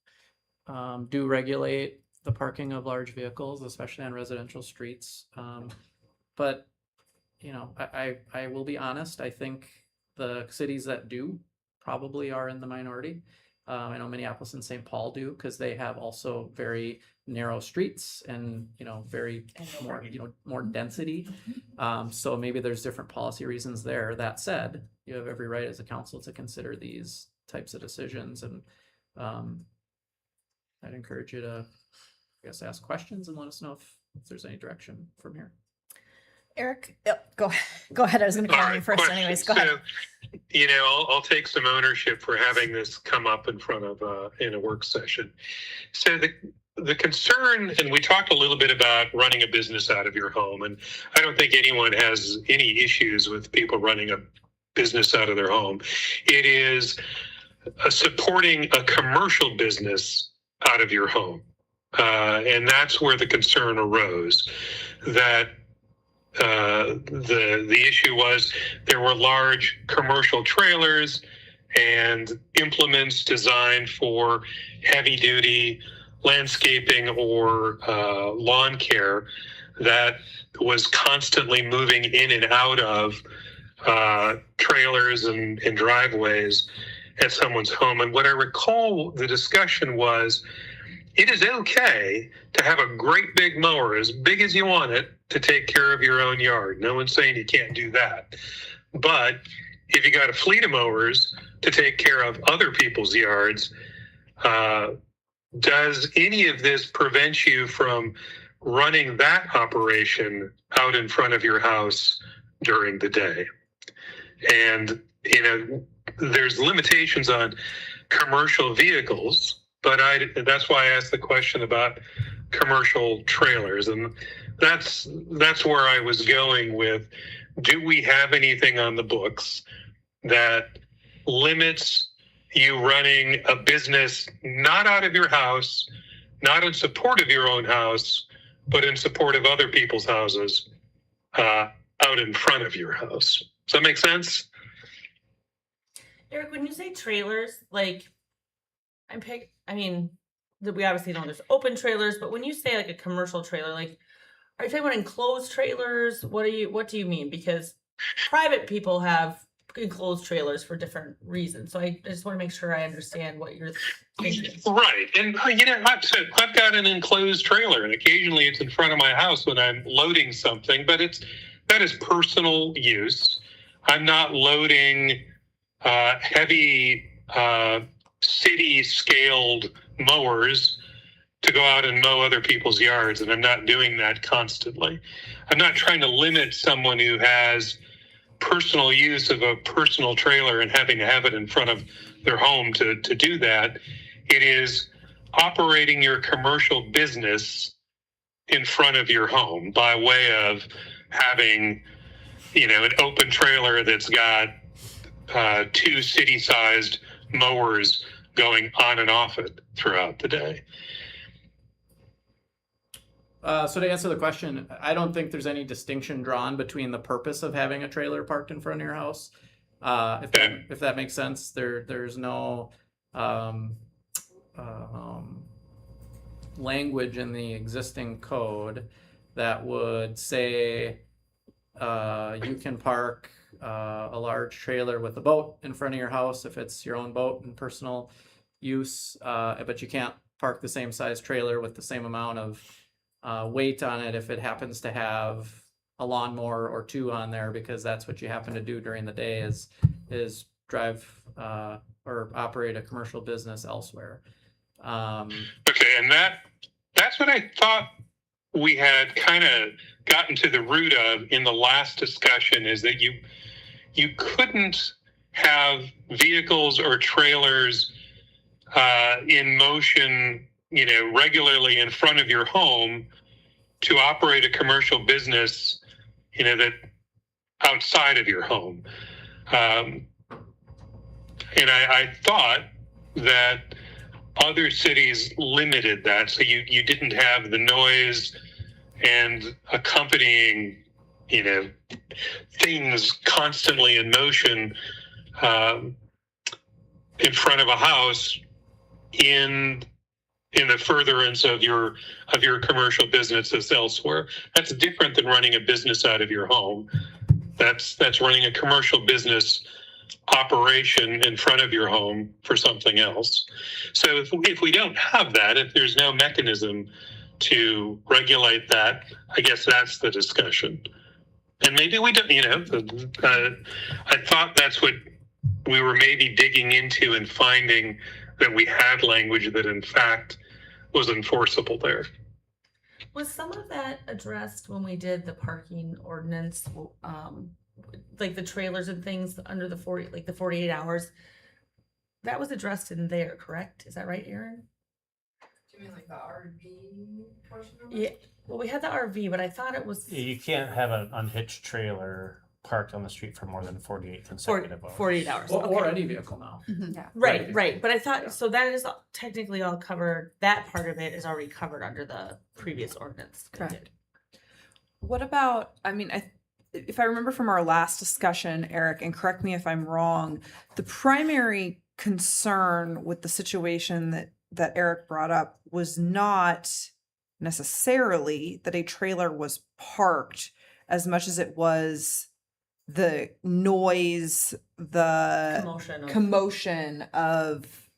do regulate the parking of large vehicles, especially on residential streets. But I will be honest, I think the cities that do probably are in the minority. I know Minneapolis and St. Paul do because they have also very narrow streets and very more density. So maybe there's different policy reasons there. That said, you have every right as a council to consider these types of decisions, and I'd encourage you to, ask questions and let us know if there's any direction from here. Eric, go ahead. I was going to call you first question. anyways. Go ahead. So, I'll take some ownership for having this come up in front of in a work session. So the concern, and we talked a little bit about running a business out of your home, and I don't think anyone has any issues with people running a business out of their home. It is supporting a commercial business out of your home, and that's where the concern arose. That the issue was there were large commercial trailers and implements designed for heavy duty landscaping or lawn care that was constantly moving in and out of trailers and driveways at someone's home. And what I recall the discussion was, it is okay to have a great big mower, as big as you want it, to take care of your own yard. No one's saying you can't do that. But if you got a fleet of mowers to take care of other people's yards, does any of this prevent you from running that operation out in front of your house during the day? And, you know, there's limitations on commercial vehicles, but that's why I asked the question about commercial trailers. And that's where I was going with, do we have anything on the books that limits you running a business not out of your house, not in support of your own house, but in support of other people's houses out in front of your house? Does that make sense? Eric, when you say trailers, like we obviously know there's open trailers, but when you say like a commercial trailer, like, are you talking about enclosed trailers? What do you mean? Because private people have enclosed trailers for different reasons. So I just want to make sure I understand what you're thinking. Right. And, you know, I've got an enclosed trailer, and occasionally it's in front of my house when I'm loading something, but that is personal use. I'm not loading heavy city-scaled mowers to go out and mow other people's yards, and I'm not doing that constantly. I'm not trying to limit someone who has personal use of a personal trailer and having to have it in front of their home to do that. It is operating your commercial business in front of your home by way of having, you know, an open trailer that's got 2 city-sized mowers going on and off it throughout the day. So to answer the question, I don't think there's any distinction drawn between the purpose of having a trailer parked in front of your house. If that makes sense, there's no language in the existing code that would say you can park a large trailer with a boat in front of your house if it's your own boat and personal use, but you can't park the same size trailer with the same amount of weight on it if it happens to have a lawnmower or 2 on there, because that's what you happen to do during the day is drive or operate a commercial business elsewhere. Okay, and that's what I thought we had kind of gotten to the root of in the last discussion, is that you couldn't have vehicles or trailers in motion, you know, regularly in front of your home to operate a commercial business, you know, that outside of your home. And I thought that other cities limited that, so you didn't have the noise and accompanying, you know, things constantly in motion in front of a house in the furtherance of your commercial businesses elsewhere. That's different than running a business out of your home. That's running a commercial business operation in front of your home for something else. So if we don't have that, if there's no mechanism to regulate that, I guess that's the discussion. And maybe we don't, you know, I thought that's what we were maybe digging into and finding that we had language that in fact was enforceable there. Was some of that addressed when we did the parking ordinance, like the trailers and things under the 48 hours? That was addressed in there, correct? Is that right, Aaron? Do you mean like the RV portion of it? Yeah. Well, we had the RV, but I thought it was You can't have an unhitched trailer parked on the street for more than 48 consecutive hours. 48 hours. Or Okay. any vehicle now. Yeah. Right. But I thought, so that is technically all covered. That part of it is already covered under the previous ordinance. Correct. What about, I mean, if I remember from our last discussion, Eric, and correct me if I'm wrong, the primary concern with the situation that Eric brought up was not necessarily that a trailer was parked as much as it was the noise, the commotion of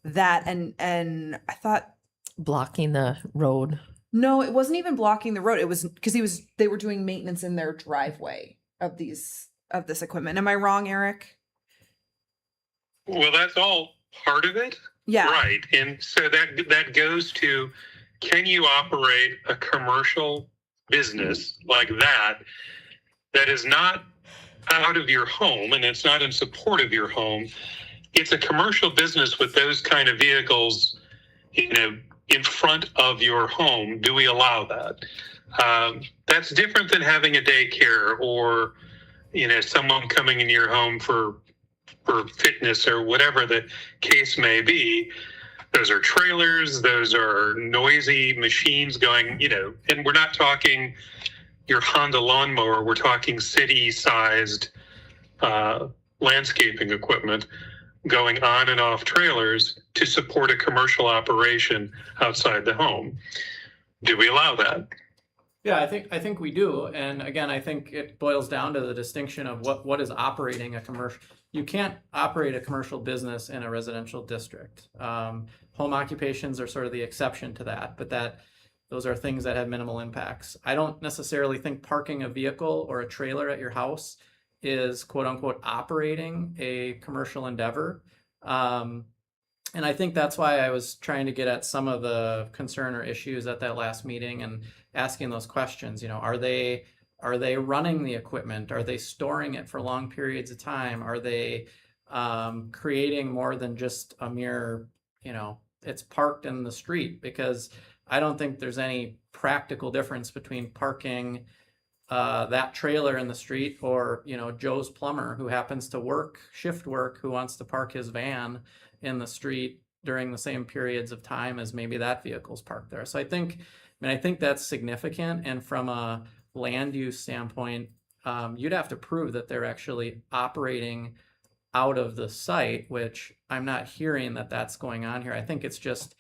that. And I thought, Blocking the road. no, it wasn't even blocking the road. It was because they were doing maintenance in their driveway of this equipment. Am I wrong, Eric? Well, that's all part of it. Yeah. Right. And so that goes to, can you operate a commercial business like that is not out of your home and it's not in support of your home? It's a commercial business with those kind of vehicles, in front of your home. Do we allow that? That's different than having a daycare or, someone coming into your home for fitness or whatever the case may be. Those are trailers, those are noisy machines going, and we're not talking your Honda lawnmower, we're talking city-sized landscaping equipment going on and off trailers to support a commercial operation outside the home. Do we allow that? Yeah, I think we do. And again, I think it boils down to the distinction of what is operating a commercial. You can't operate a commercial business in a residential district. Home occupations are sort of the exception to that, but those are things that have minimal impacts. I don't necessarily think parking a vehicle or a trailer at your house is quote unquote operating a commercial endeavor. And I think that's why I was trying to get at some of the concern or issues at that last meeting and asking those questions. Are they running the equipment? Are they storing it for long periods of time? Are they creating more than just a mere, it's parked in the street? Because I don't think there's any practical difference between parking that trailer in the street or, Joe's plumber who happens to shift work, who wants to park his van in the street during the same periods of time as maybe that vehicle's parked there. So I think that's significant. And from a land use standpoint, you'd have to prove that they're actually operating out of the site, which I'm not hearing that that's going on here. I think it's just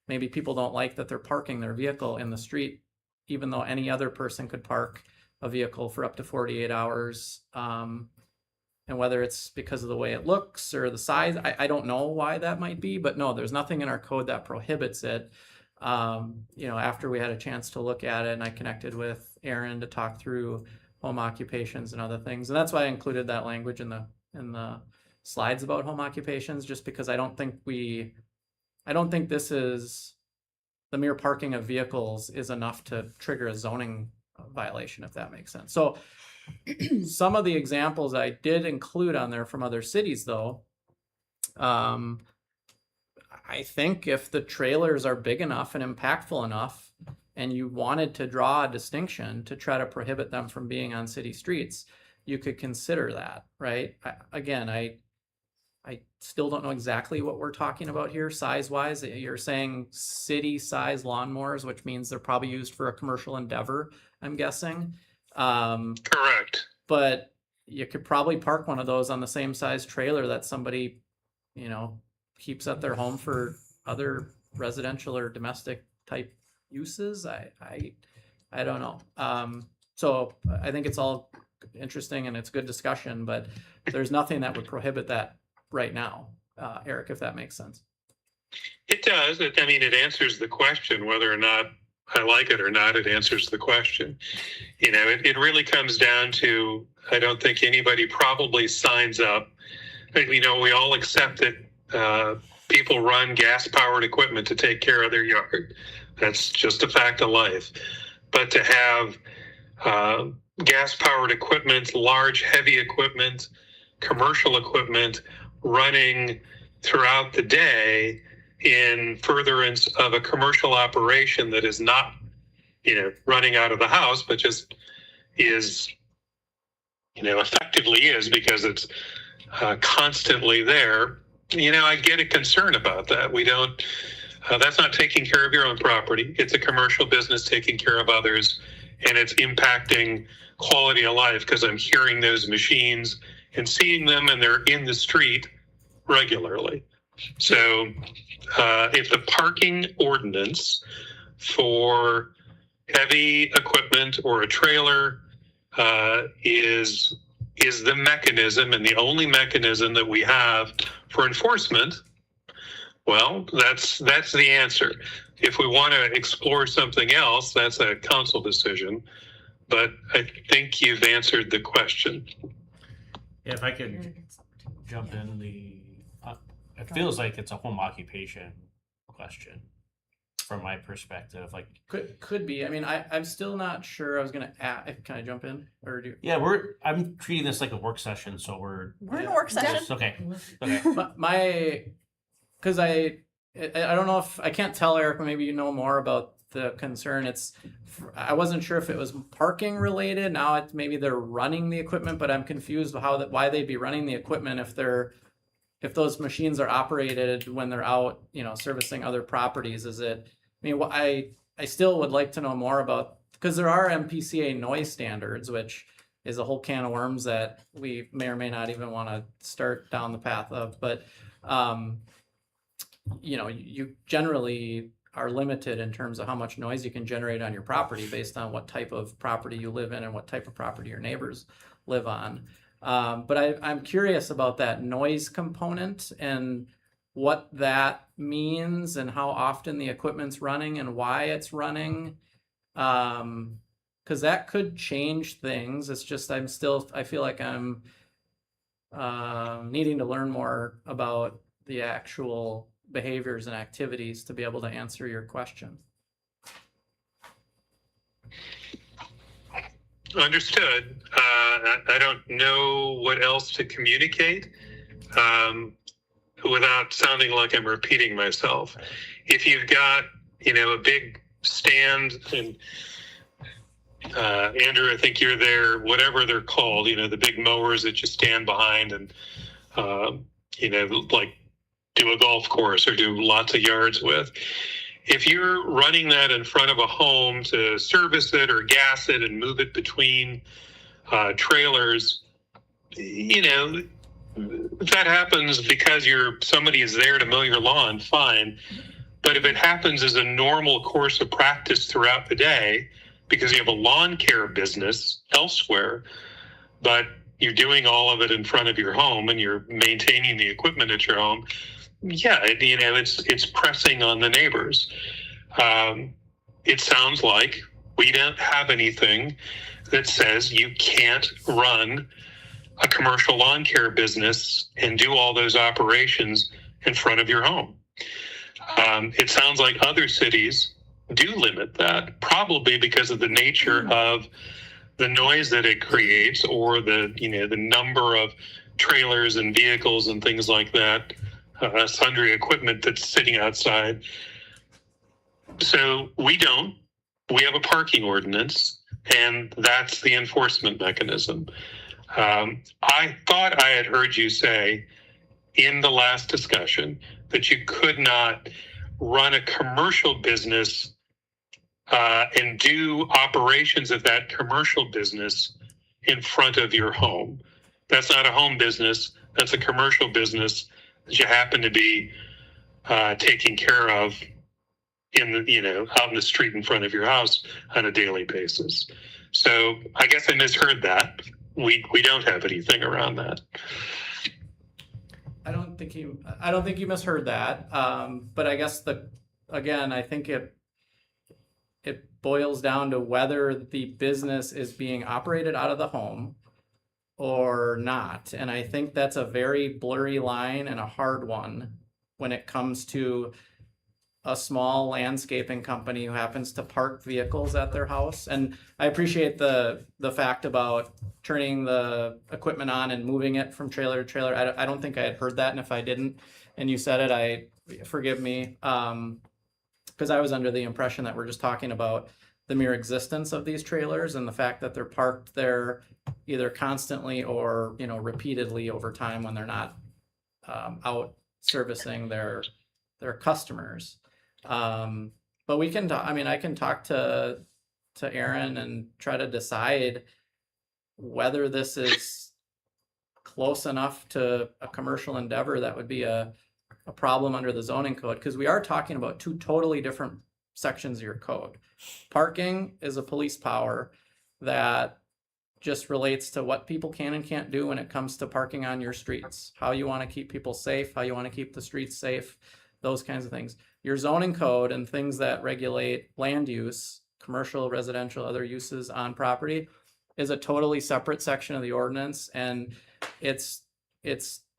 maybe people don't like that they're parking their vehicle in the street, even though any other person could park a vehicle for up to 48 hours. And whether it's because of the way it looks or the size, I don't know why that might be, but no, there's nothing in our code that prohibits it. After we had a chance to look at it and I connected with Aaron to talk through home occupations and other things. And that's why I included that language in the slides about home occupations, just because I don't think this is the mere parking of vehicles is enough to trigger a zoning violation, if that makes sense. So some of the examples I did include on there from other cities, though, I think if the trailers are big enough and impactful enough, and you wanted to draw a distinction to try to prohibit them from being on city streets, you could consider that, right? I still don't know exactly what we're talking about here, size-wise. You're saying city-size lawnmowers, which means they're probably used for a commercial endeavor, I'm guessing. Correct. But you could probably park one of those on the same size trailer that somebody, keeps at their home for other residential or domestic type uses. I don't know. So I think it's all interesting and it's good discussion, but there's nothing that would prohibit that right now, Eric, if that makes sense. It does. It answers the question whether or not I like it or not. It answers the question. It really comes down to, I don't think anybody probably signs up. We all accept that people run gas-powered equipment to take care of their yard. That's just a fact of life. But to have gas-powered equipment, large, heavy equipment, commercial equipment running throughout the day in furtherance of a commercial operation that is not, running out of the house, but just is, effectively is because it's constantly there. I get a concern about that. We don't, that's not taking care of your own property. It's a commercial business taking care of others. and it's impacting quality of life because I'm hearing those machines and seeing them, and they're in the street regularly. So if the parking ordinance for heavy equipment or a trailer is the mechanism and the only mechanism that we have for enforcement, well, that's the answer. If we want to explore something else, that's a council decision. But I think you've answered the question. Yeah, if I could jump in, it feels like it's a home occupation question from my perspective. Like, Could be. I mean, I'm still not sure. I was gonna add. Can I jump in or do? yeah, I'm treating this like a work session, so we're We're in a work session. okay. Because I don't know if I can't tell Eric. Maybe you know more about the concern. I wasn't sure if it was parking related. Now it's maybe they're running the equipment, but I'm confused why they'd be running the equipment if those machines are operated when they're out, servicing other properties. I still would like to know more about, because there are MPCA noise standards, which is a whole can of worms that we may or may not even want to start down the path of. But you generally are limited in terms of how much noise you can generate on your property based on what type of property you live in and what type of property your neighbors live on. But I'm curious about that noise component and what that means and how often the equipment's running and why it's running. Because that could change things. It's just I feel like I'm needing to learn more about the actual behaviors and activities to be able to answer your question. Understood. I don't know what else to communicate without sounding like I'm repeating myself. If you've got, a big stand, and Andrew, I think you're there, whatever they're called, the big mowers that you stand behind and, like do a golf course or do lots of yards with. If you're running that in front of a home to service it or gas it and move it between trailers, if that happens because somebody is there to mow your lawn, fine. But if it happens as a normal course of practice throughout the day, because you have a lawn care business elsewhere, but you're doing all of it in front of your home and you're maintaining the equipment at your home, yeah, it's pressing on the neighbors. It sounds like we don't have anything that says you can't run a commercial lawn care business and do all those operations in front of your home. It sounds like other cities do limit that, probably because of the nature of the noise that it creates, or the number of trailers and vehicles and things like that, sundry equipment that's sitting outside. So we have a parking ordinance, and that's the enforcement mechanism. I thought I had heard you say in the last discussion that you could not run a commercial business and do operations of that commercial business in front of your home. That's not a home business. That's a commercial business that you happen to be taking care of out in the street in front of your house on a daily basis. So I guess I misheard that. We don't have anything around that. I don't think you misheard that. But I guess I think it boils down to whether the business is being operated out of the home or not. And I think that's a very blurry line and a hard one when it comes to a small landscaping company who happens to park vehicles at their house. And I appreciate the fact about turning the equipment on and moving it from trailer to trailer. I don't think I had heard that, and if I didn't and you said it, forgive me, because I was under the impression that we're just talking about the mere existence of these trailers and the fact that they're parked there either constantly or repeatedly over time when they're not out servicing their customers. But we can I can talk to to Aaron and try to decide whether this is close enough to a commercial endeavor that would be a problem under the zoning code, because we are talking about two totally different sections of your code. Parking is a police power that just relates to what people can and can't do when it comes to parking on your streets, how you want to keep people safe, how you want to keep the streets safe, those kinds of things. Your zoning code and things that regulate land use, commercial, residential, other uses on property, is a totally separate section of the ordinance, and it's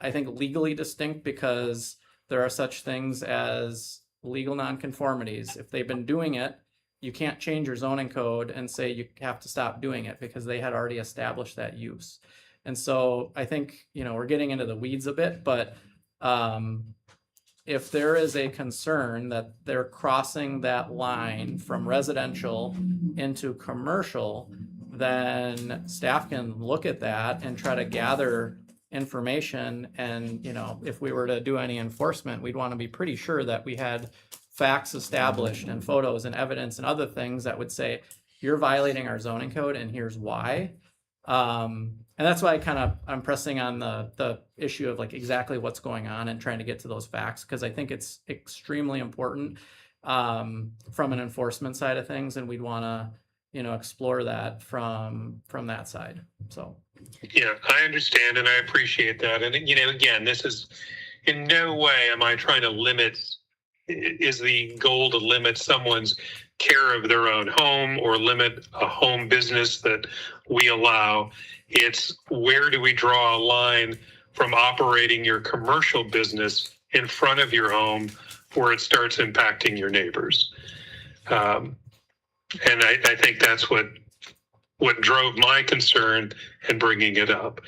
I think legally distinct because there are such things as legal nonconformities. If they've been doing it, you can't change your zoning code and say you have to stop doing it because they had already established that use. And so I think, we're getting into the weeds a bit, but if there is a concern that they're crossing that line from residential into commercial, then staff can look at that and try to gather information. And, if we were to do any enforcement, we'd want to be pretty sure that we had facts established and photos and evidence and other things that would say, you're violating our zoning code and here's why. And that's why I'm pressing on the issue of like exactly what's going on and trying to get to those facts, because I think it's extremely important from an enforcement side of things, and we'd want to explore that from that side. So Yeah, I understand and I appreciate that. And again, this is in no way am I trying to is the goal to limit someone's care of their own home or limit a home business that we allow. It's where do we draw a line from operating your commercial business in front of your home where it starts impacting your neighbors. And I think that's what drove my concern in bringing it up.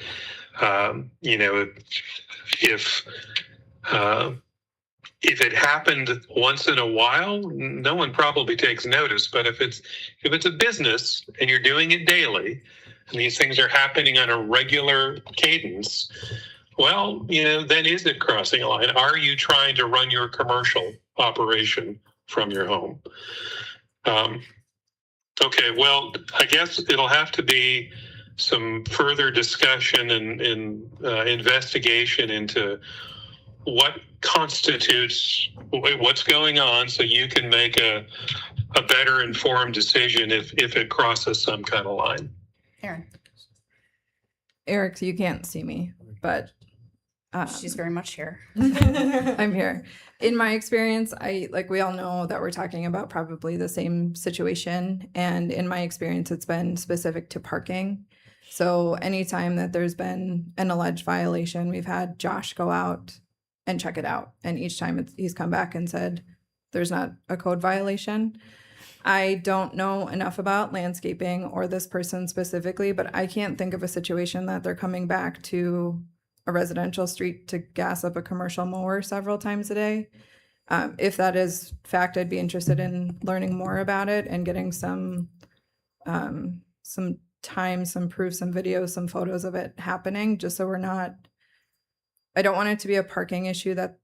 If it happened once in a while, no one probably takes notice. But if it's a business and you're doing it daily, and these things are happening on a regular cadence, well, then is it crossing a line? Are you trying to run your commercial operation from your home? Okay, well, I guess it'll have to be some further discussion and investigation into what constitutes what's going on, so you can make a better informed decision if it crosses some kind of line. Aaron. Eric, you can't see me, but She's very much here. I'm here. In my experience, we all know that we're talking about probably the same situation. And in my experience, it's been specific to parking. So anytime that there's been an alleged violation, we've had Josh go out and check it out. And each time he's come back and said, there's not a code violation. I don't know enough about landscaping or this person specifically, but I can't think of a situation that they're coming back to a residential street to gas up a commercial mower several times a day. If that is fact, I'd be interested in learning more about it and getting some time, some proof, some videos, some photos of it happening, just so I don't want it to be a parking issue that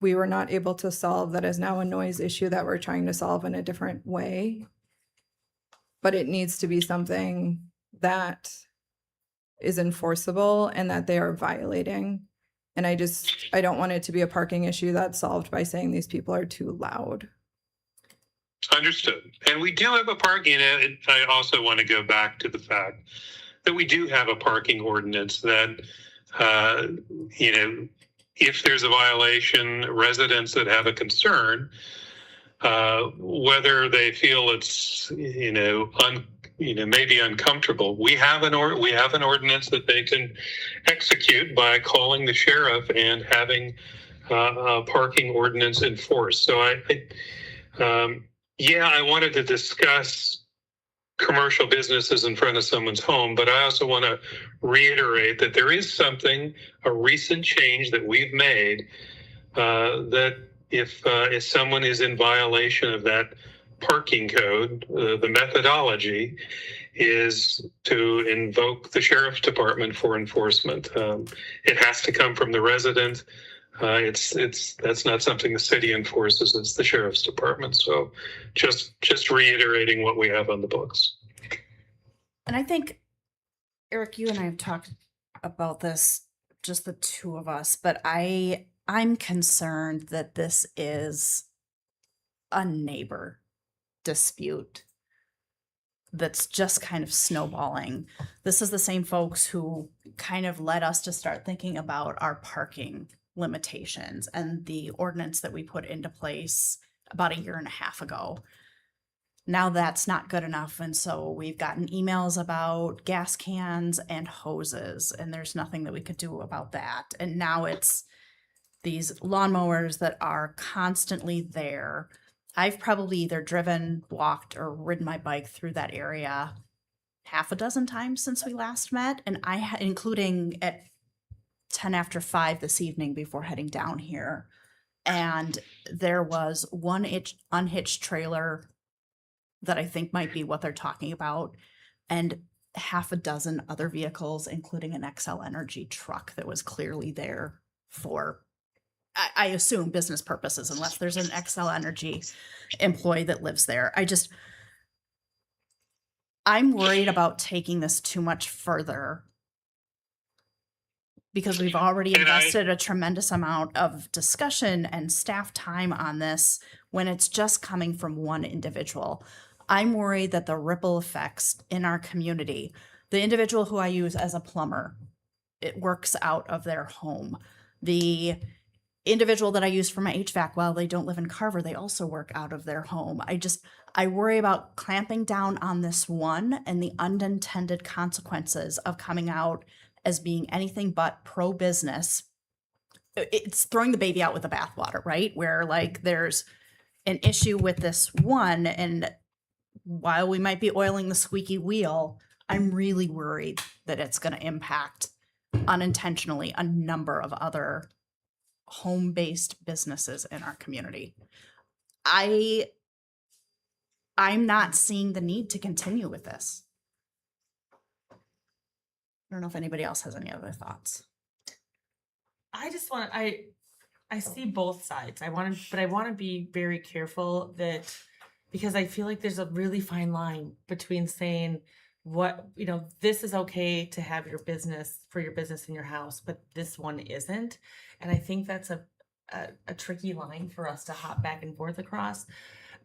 we were not able to solve that is now a noise issue that we're trying to solve in a different way. But it needs to be something that is enforceable and that they are violating. And I don't want it to be a parking issue that's solved by saying these people are too loud. Understood. And we do have a parking. I also want to go back to the fact that we do have a parking ordinance that, if there's a violation, residents that have a concern, whether they feel it's, maybe uncomfortable, we have an ordinance that they can execute by calling the sheriff and having a parking ordinance enforced. So I wanted to discuss commercial businesses in front of someone's home, but I also want to reiterate that there is a recent change that we've made, that if someone is in violation of that parking code, the methodology is to invoke the sheriff's department for enforcement. It has to come from the resident. That's not something the city enforces, it's the sheriff's department. So just reiterating what we have on the books. And I think, Eric, you and I have talked about this, just the two of us, but I'm concerned that this is a neighbor dispute that's just kind of snowballing. This is the same folks who kind of led us to start thinking about our parking limitations and the ordinance that we put into place about a year and a half ago. Now that's not good enough. And so we've gotten emails about gas cans and hoses, and there's nothing that we could do about that. And now it's these lawnmowers that are constantly there. I've probably either driven, walked, or ridden my bike through that area half a dozen times since we last met, and including at 10 after 5 this evening before heading down here. And there was one unhitched trailer that I think might be what they're talking about, and half a dozen other vehicles, including an XL Energy truck that was clearly there for, I assume, business purposes, unless there's an XL Energy employee that lives there. I'm worried about taking this too much further because we've already invested a tremendous amount of discussion and staff time on this when it's just coming from one individual. I'm worried that the ripple effects in our community, the individual who I use as a plumber, it works out of their home. The individual that I use for my HVAC, while they don't live in Carver, they also work out of their home. I worry about clamping down on this one and the unintended consequences of coming out as being anything but pro-business. It's throwing the baby out with the bathwater, right? Where like there's an issue with this one, and while we might be oiling the squeaky wheel, I'm really worried that it's going to impact unintentionally a number of other home-based businesses in our community. I'm not seeing the need to continue with this. I don't know if anybody else has any other thoughts. I just want I see both sides. I want to be very careful that, because I feel like there's a really fine line between saying this is okay to have your business in your house, but this one isn't. And I think that's a tricky line for us to hop back and forth across.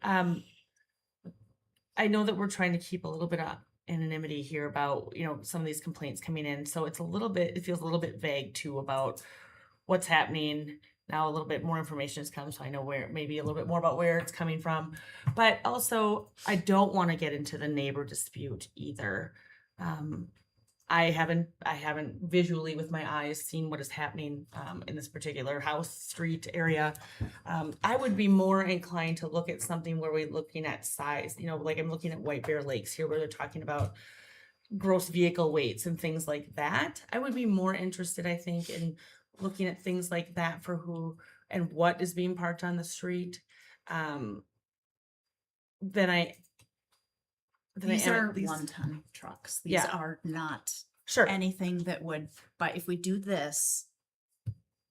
I know that we're trying to keep a little bit of anonymity here about, some of these complaints coming in. So it feels a little bit vague too about what's happening. Now a little bit more information has come, so I know maybe a little bit more about where it's coming from. But also, I don't want to get into the neighbor dispute either. I haven't visually with my eyes seen what is happening in this particular house, street area. I would be more inclined to look at something where we're looking at size, like I'm looking at White Bear Lakes here, where they're talking about gross vehicle weights and things like that. I would be more interested, I think, in looking at things like that for who and what is being parked on the street. These are 1-ton trucks. These are not anything that would, but if we do this,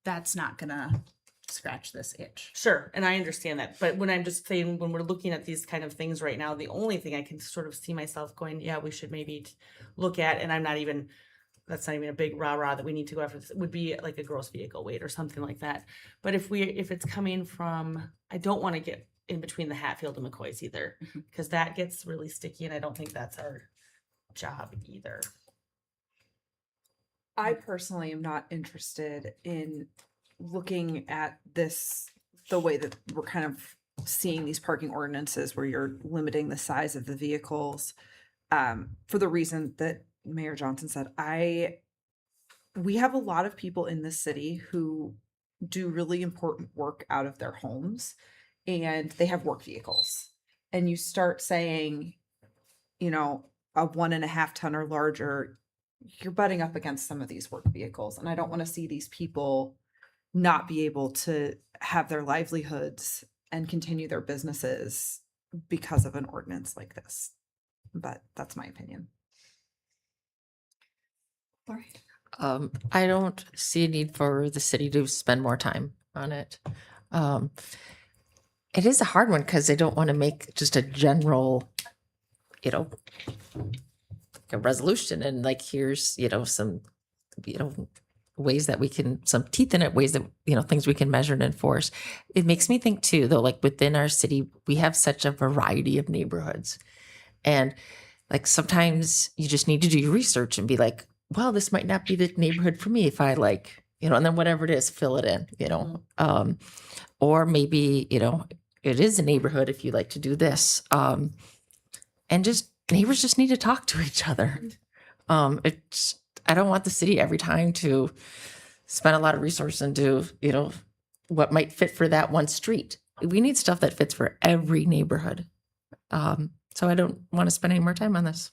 that's not gonna scratch this itch. Sure, and I understand that. But when I'm just saying, when we're looking at these kind of things right now, the only thing I can sort of see myself going, yeah, we should maybe look at, and that's not even a big rah-rah that we need to go after this, would be like a gross vehicle weight or something like that. But if it's coming from, I don't want to get in between the Hatfield and McCoys either, because that gets really sticky, and I don't think that's our job either. I personally am not interested in looking at this the way that we're kind of seeing these parking ordinances where you're limiting the size of the vehicles, for the reason that Mayor Johnson said. We have a lot of people in this city who do really important work out of their homes, and they have work vehicles. And you start saying, a 1.5 ton or larger, you're butting up against some of these work vehicles. And I don't want to see these people not be able to have their livelihoods and continue their businesses because of an ordinance like this. But that's my opinion. I don't see a need for the city to spend more time on it. It is a hard one because I don't want to make just a general, you know, a resolution and like, here's, you know, some, you know, ways that we can, some teeth in it, ways that, you know, things we can measure and enforce. It makes me think too, though, like within our city, we have such a variety of neighborhoods. And like sometimes you just need to do your research and be like, well, this might not be the neighborhood for me if I like, you know, and then whatever it is, fill it in, you know. Or maybe, you know, it is a neighborhood if you like to do this. And just neighbors just need to talk to each other. It's, I don't want the city every time to spend a lot of resources and do, you know, what might fit for that one street. We need stuff that fits for every neighborhood. So I don't want to spend any more time on this.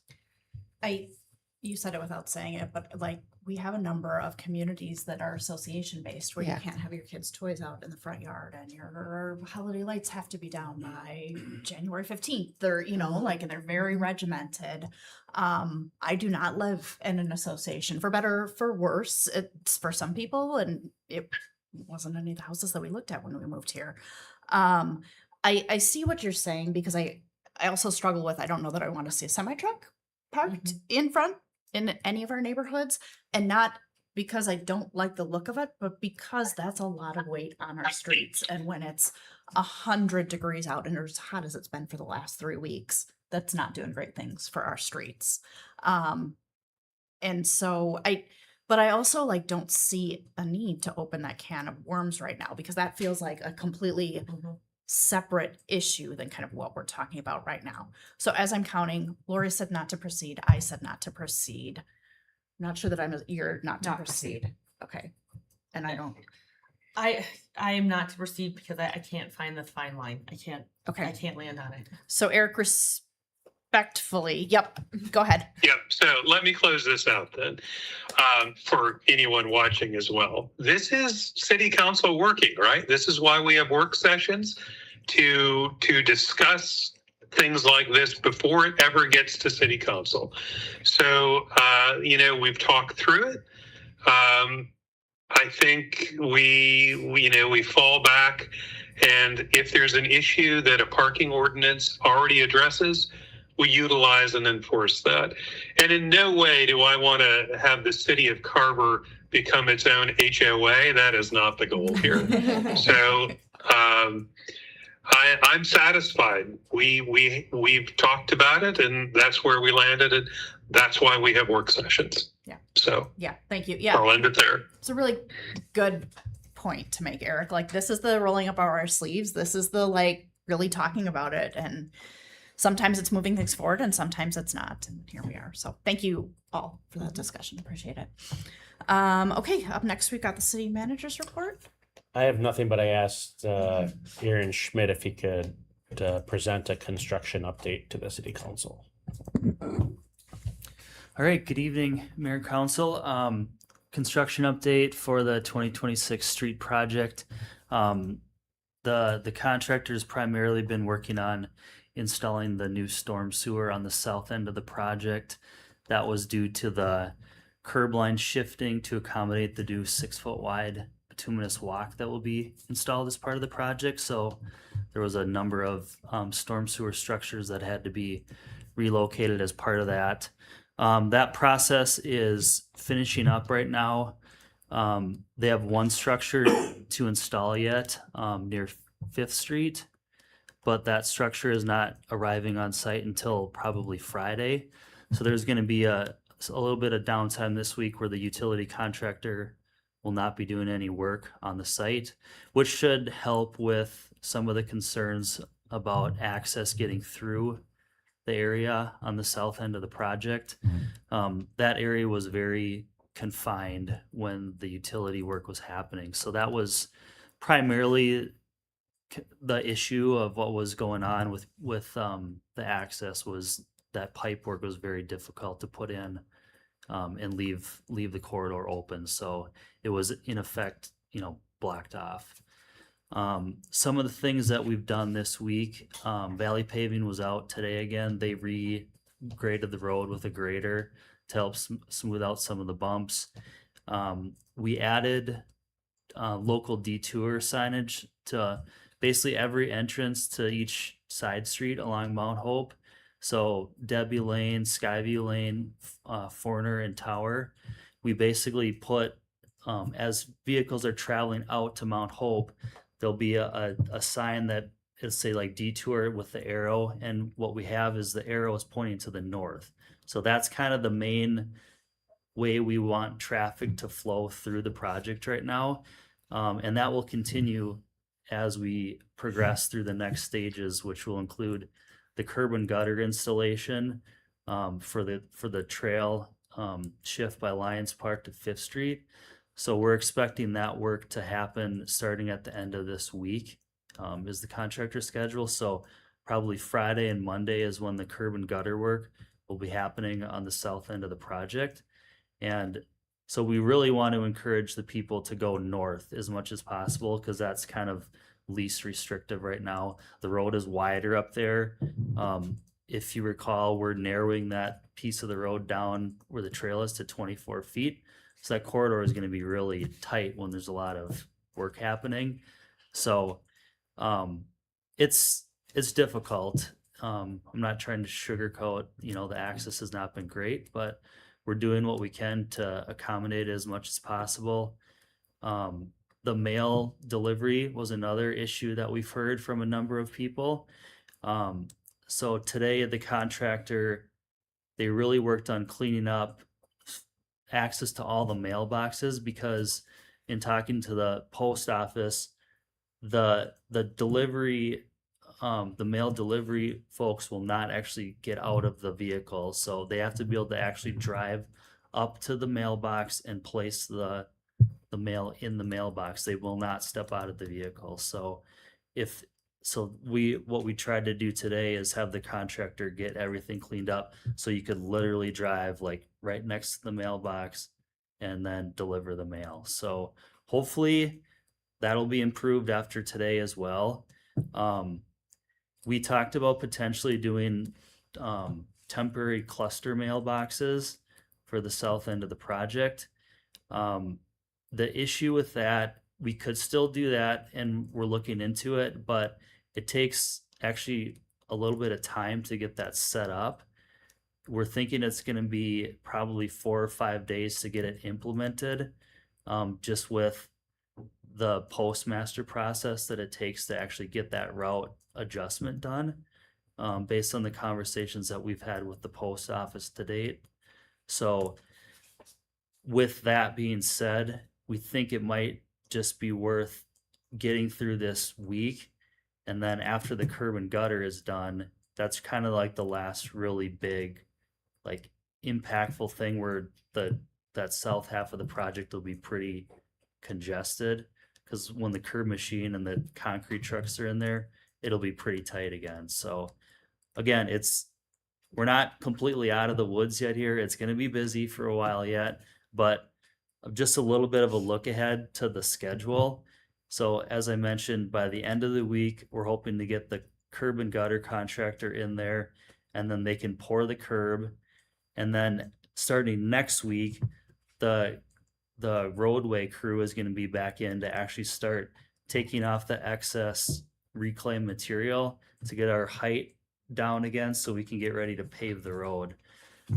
You said it without saying it, but like we have a number of communities that are association based where Yeah. you can't have your kids' toys out in the front yard and your holiday lights have to be down by January 15th. They're, you know, like, and they're very regimented. I do not live in an association, for better, for worse. It's for some people, and it wasn't any of the houses that we looked at when we moved here. I see what you're saying, because I also struggle with, I don't know that I want to see a semi truck parked in front in any of our neighborhoods, and not because I don't like the look of it, but because that's a lot of weight on our streets. And when it's 100 degrees out and as hot as it's been for the last 3 weeks, that's not doing great things for our streets. And so but I also like don't see a need to open that can of worms right now, because that feels like a completely separate issue than kind of what we're talking about right now. So as I'm counting, Lori said not to proceed. I said not to proceed. Not sure that you're not to proceed. Okay. And I don't. I am not to proceed because I can't find the fine line. I can't land on it. So Eric, respectfully, yep, go ahead. Yep. So let me close this out then, for anyone watching as well. This is city council working, right? This is why we have work sessions to discuss things like this before it ever gets to city council. So, you know, we've talked through it. I think we fall back, and if there's an issue that a parking ordinance already addresses, we utilize and enforce that. And in no way do I want to have the city of Carver become its own HOA. That is not the goal here. So I'm satisfied. We've talked about it, and that's where we landed, and that's why we have work sessions. Yeah. So yeah, thank you. Yeah, I'll end it there. It's a really good point to make, Eric. Like, this is the rolling up our sleeves. This is the like really talking about it, and sometimes it's moving things forward and sometimes it's not. And here we are. So thank you all for that discussion. Appreciate it. Okay, up next we've got the city manager's report. I have nothing, but I asked Aaron Schmidt if he could present a construction update to the city council. All right, good evening, Mayor and Council. Construction update for the 2026 street project. The contractor's primarily been working on installing the new storm sewer on the south end of the project. That was due to the curb line shifting to accommodate the new 6-foot wide bituminous walk that will be installed as part of the project. So there was a number of storm sewer structures that had to be relocated as part of that. That process is finishing up right now. They have one structure to install yet near 5th Street, but that structure is not arriving on site until probably Friday. So there's going to be a little bit of downtime this week where the utility contractor will not be doing any work on the site, which should help with some of the concerns about access getting through the area on the south end of the project. That area was very confined when the utility work was happening. So that was primarily the issue of what was going on with the access, was that pipe work was very difficult to put in and leave the corridor open. So it was in effect, blocked off. Some of the things that we've done this week, Valley Paving was out today again. They regraded the road with a grader to help smooth out some of the bumps. We added local detour signage to basically every entrance to each side street along Mount Hope. So Debbie Lane, Skyview Lane, Forner, and Tower. We basically put, as vehicles are traveling out to Mount Hope, there'll be a sign that is say like detour with the arrow. And what we have is the arrow is pointing to the north. So that's kind of the main way we want traffic to flow through the project right now. And that will continue as we progress through the next stages, which will include the curb and gutter installation for the trail shift by Lions Park to 5th Street. So we're expecting that work to happen starting at the end of this week, is the contractor schedule. So probably Friday and Monday is when the curb and gutter work will be happening on the south end of the project. And so we really want to encourage the people to go north as much as possible, because that's kind of least restrictive right now. The road is wider up there. If you recall, we're narrowing that piece of the road down where the trail is to 24 feet. So that corridor is going to be really tight when there's a lot of work happening. So it's difficult. I'm not trying to sugarcoat, the access has not been great, but we're doing what we can to accommodate as much as possible. The mail delivery was another issue that we've heard from a number of people. So today the contractor, they really worked on cleaning up access to all the mailboxes, because in talking to the post office, the delivery, the mail delivery folks will not actually get out of the vehicle. So they have to be able to actually drive up to the mailbox and place the mail in the mailbox. They will not step out of the vehicle. So what we tried to do today is have the contractor get everything cleaned up so you could literally drive like right next to the mailbox and then deliver the mail. So hopefully that'll be improved after today as well. We talked about potentially doing temporary cluster mailboxes for the south end of the project. The issue with that, we could still do that, and we're looking into it, but it takes actually a little bit of time to get that set up. We're thinking it's going to be probably 4 or 5 days to get it implemented, just with the postmaster process that it takes to actually get that route adjustment done, based on the conversations that we've had with the post office to date. So with that being said, we think it might just be worth getting through this week, and then after the curb and gutter is done, that's kind of like the last really big, like, impactful thing where that south half of the project will be pretty congested, because when the curb machine and the concrete trucks are in there, it'll be pretty tight again. So again, we're not completely out of the woods yet here. It's going to be busy for a while yet, but just a little bit of a look ahead to the schedule. So as I mentioned, by the end of the week, we're hoping to get the curb and gutter contractor in there, and then they can pour the curb. And then starting next week, the roadway crew is going to be back in to actually start taking off the excess reclaimed material to get our height down again so we can get ready to pave the road.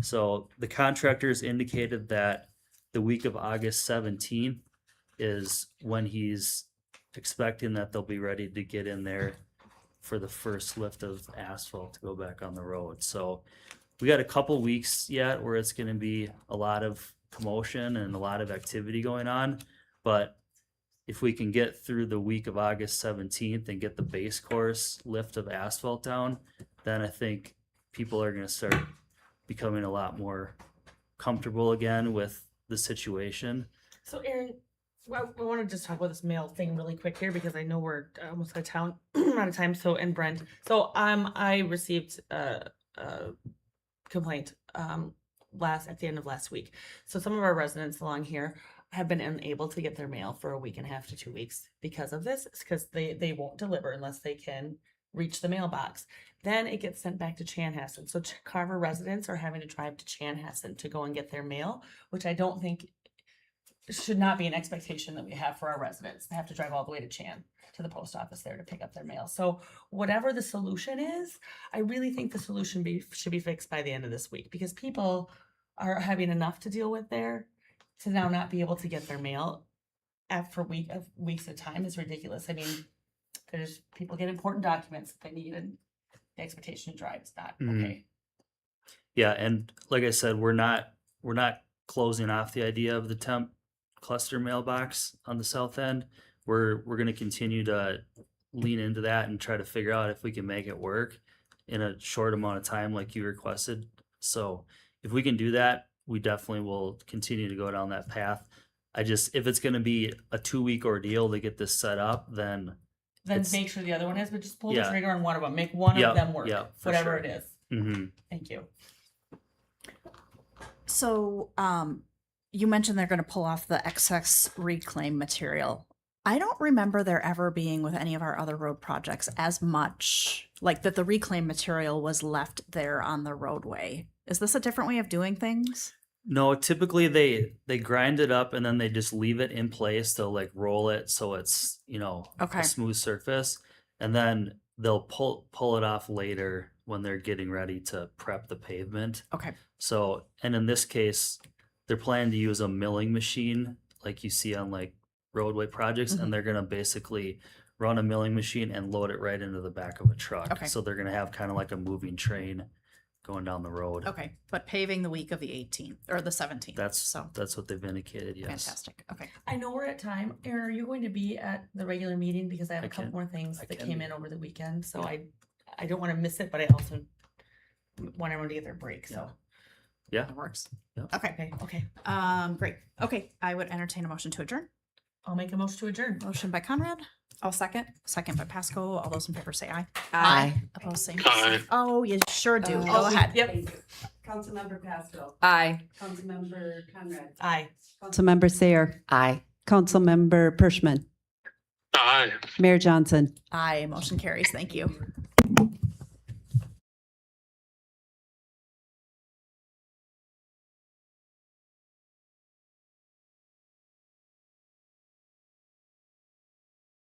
So the contractors indicated that the week of August 17th is when he's expecting that they'll be ready to get in there for the first lift of asphalt to go back on the road. So we got a couple weeks yet where it's going to be a lot of commotion and a lot of activity going on, but if we can get through the week of August 17th and get the base course lift of asphalt down, then I think people are going to start becoming a lot more comfortable again with the situation. So Aaron, well, I want to just talk about this mail thing really quick here, because I know we're almost out of time. So, and Brent, so I received a complaint at the end of last week. So some of our residents along here have been unable to get their mail for a week and a half to 2 weeks because of this. It's because they won't deliver unless they can reach the mailbox. Then it gets sent back to Chanhassen. So Carver residents are having to drive to Chanhassen to go and get their mail, which I don't think should not be an expectation that we have for our residents. They have to drive all the way to Chan, to the post office there to pick up their mail. So whatever the solution is, I really think the solution should be fixed by the end of this week, because people are having enough to deal with there to now not be able to get their mail after weeks at a time is ridiculous. I mean, there's people get important documents that they need, and the expectation to drive is not okay. Yeah, and like I said, we're not closing off the idea of the temp cluster mailbox on the south end. We're going to continue to lean into that and try to figure out if we can make it work in a short amount of time like you requested. So if we can do that, we definitely will continue to go down that path. If it's going to be a 2-week ordeal to get this set up, then make sure the other one is, but just pull the Yeah. trigger on one of them. Make one of them work, for whatever sure. it is. Mm-hmm. Thank you. So, you mentioned they're going to pull off the excess reclaim material. I don't remember there ever being with any of our other road projects as much like that the reclaim material was left there on the roadway. Is this a different way of doing things? No, typically they grind it up and then they just leave it in place. They'll like roll it so it's, Okay. a smooth surface, and then they'll pull it off later when they're getting ready to prep the pavement. Okay. So, and in this case, they're planning to use a milling machine like you see on like roadway projects, and they're going to basically run a milling machine and load it right into the back of a truck. Okay. So they're going to have kind of like a moving train going down the road. Okay. But paving the week of the 18th or the 17th. That's what they've indicated. Yes. Fantastic. Okay. I know we're at time. Aaron, are you going to be at the regular meeting? Because I have I a couple can- more things I that can came be. in over the weekend. So I don't want to miss it, but I also want everyone to get their break. So Yeah. That works. Yep. Okay. okay. Great. Okay. I would entertain a motion to adjourn. I'll make a motion to adjourn. Motion by Conrad. I'll second. Second by Pasco. All those in favor say aye. Aye. Opposed, same. Aye. Oh, you sure do. Go Oh, ahead. Yep. Thank you. Councilmember Pasco. Aye. Councilmember Conrad. Aye. Councilmember Sayer. Aye. Councilmember Pershman. Aye. Mayor Johnson. Aye. Motion carries. Thank you.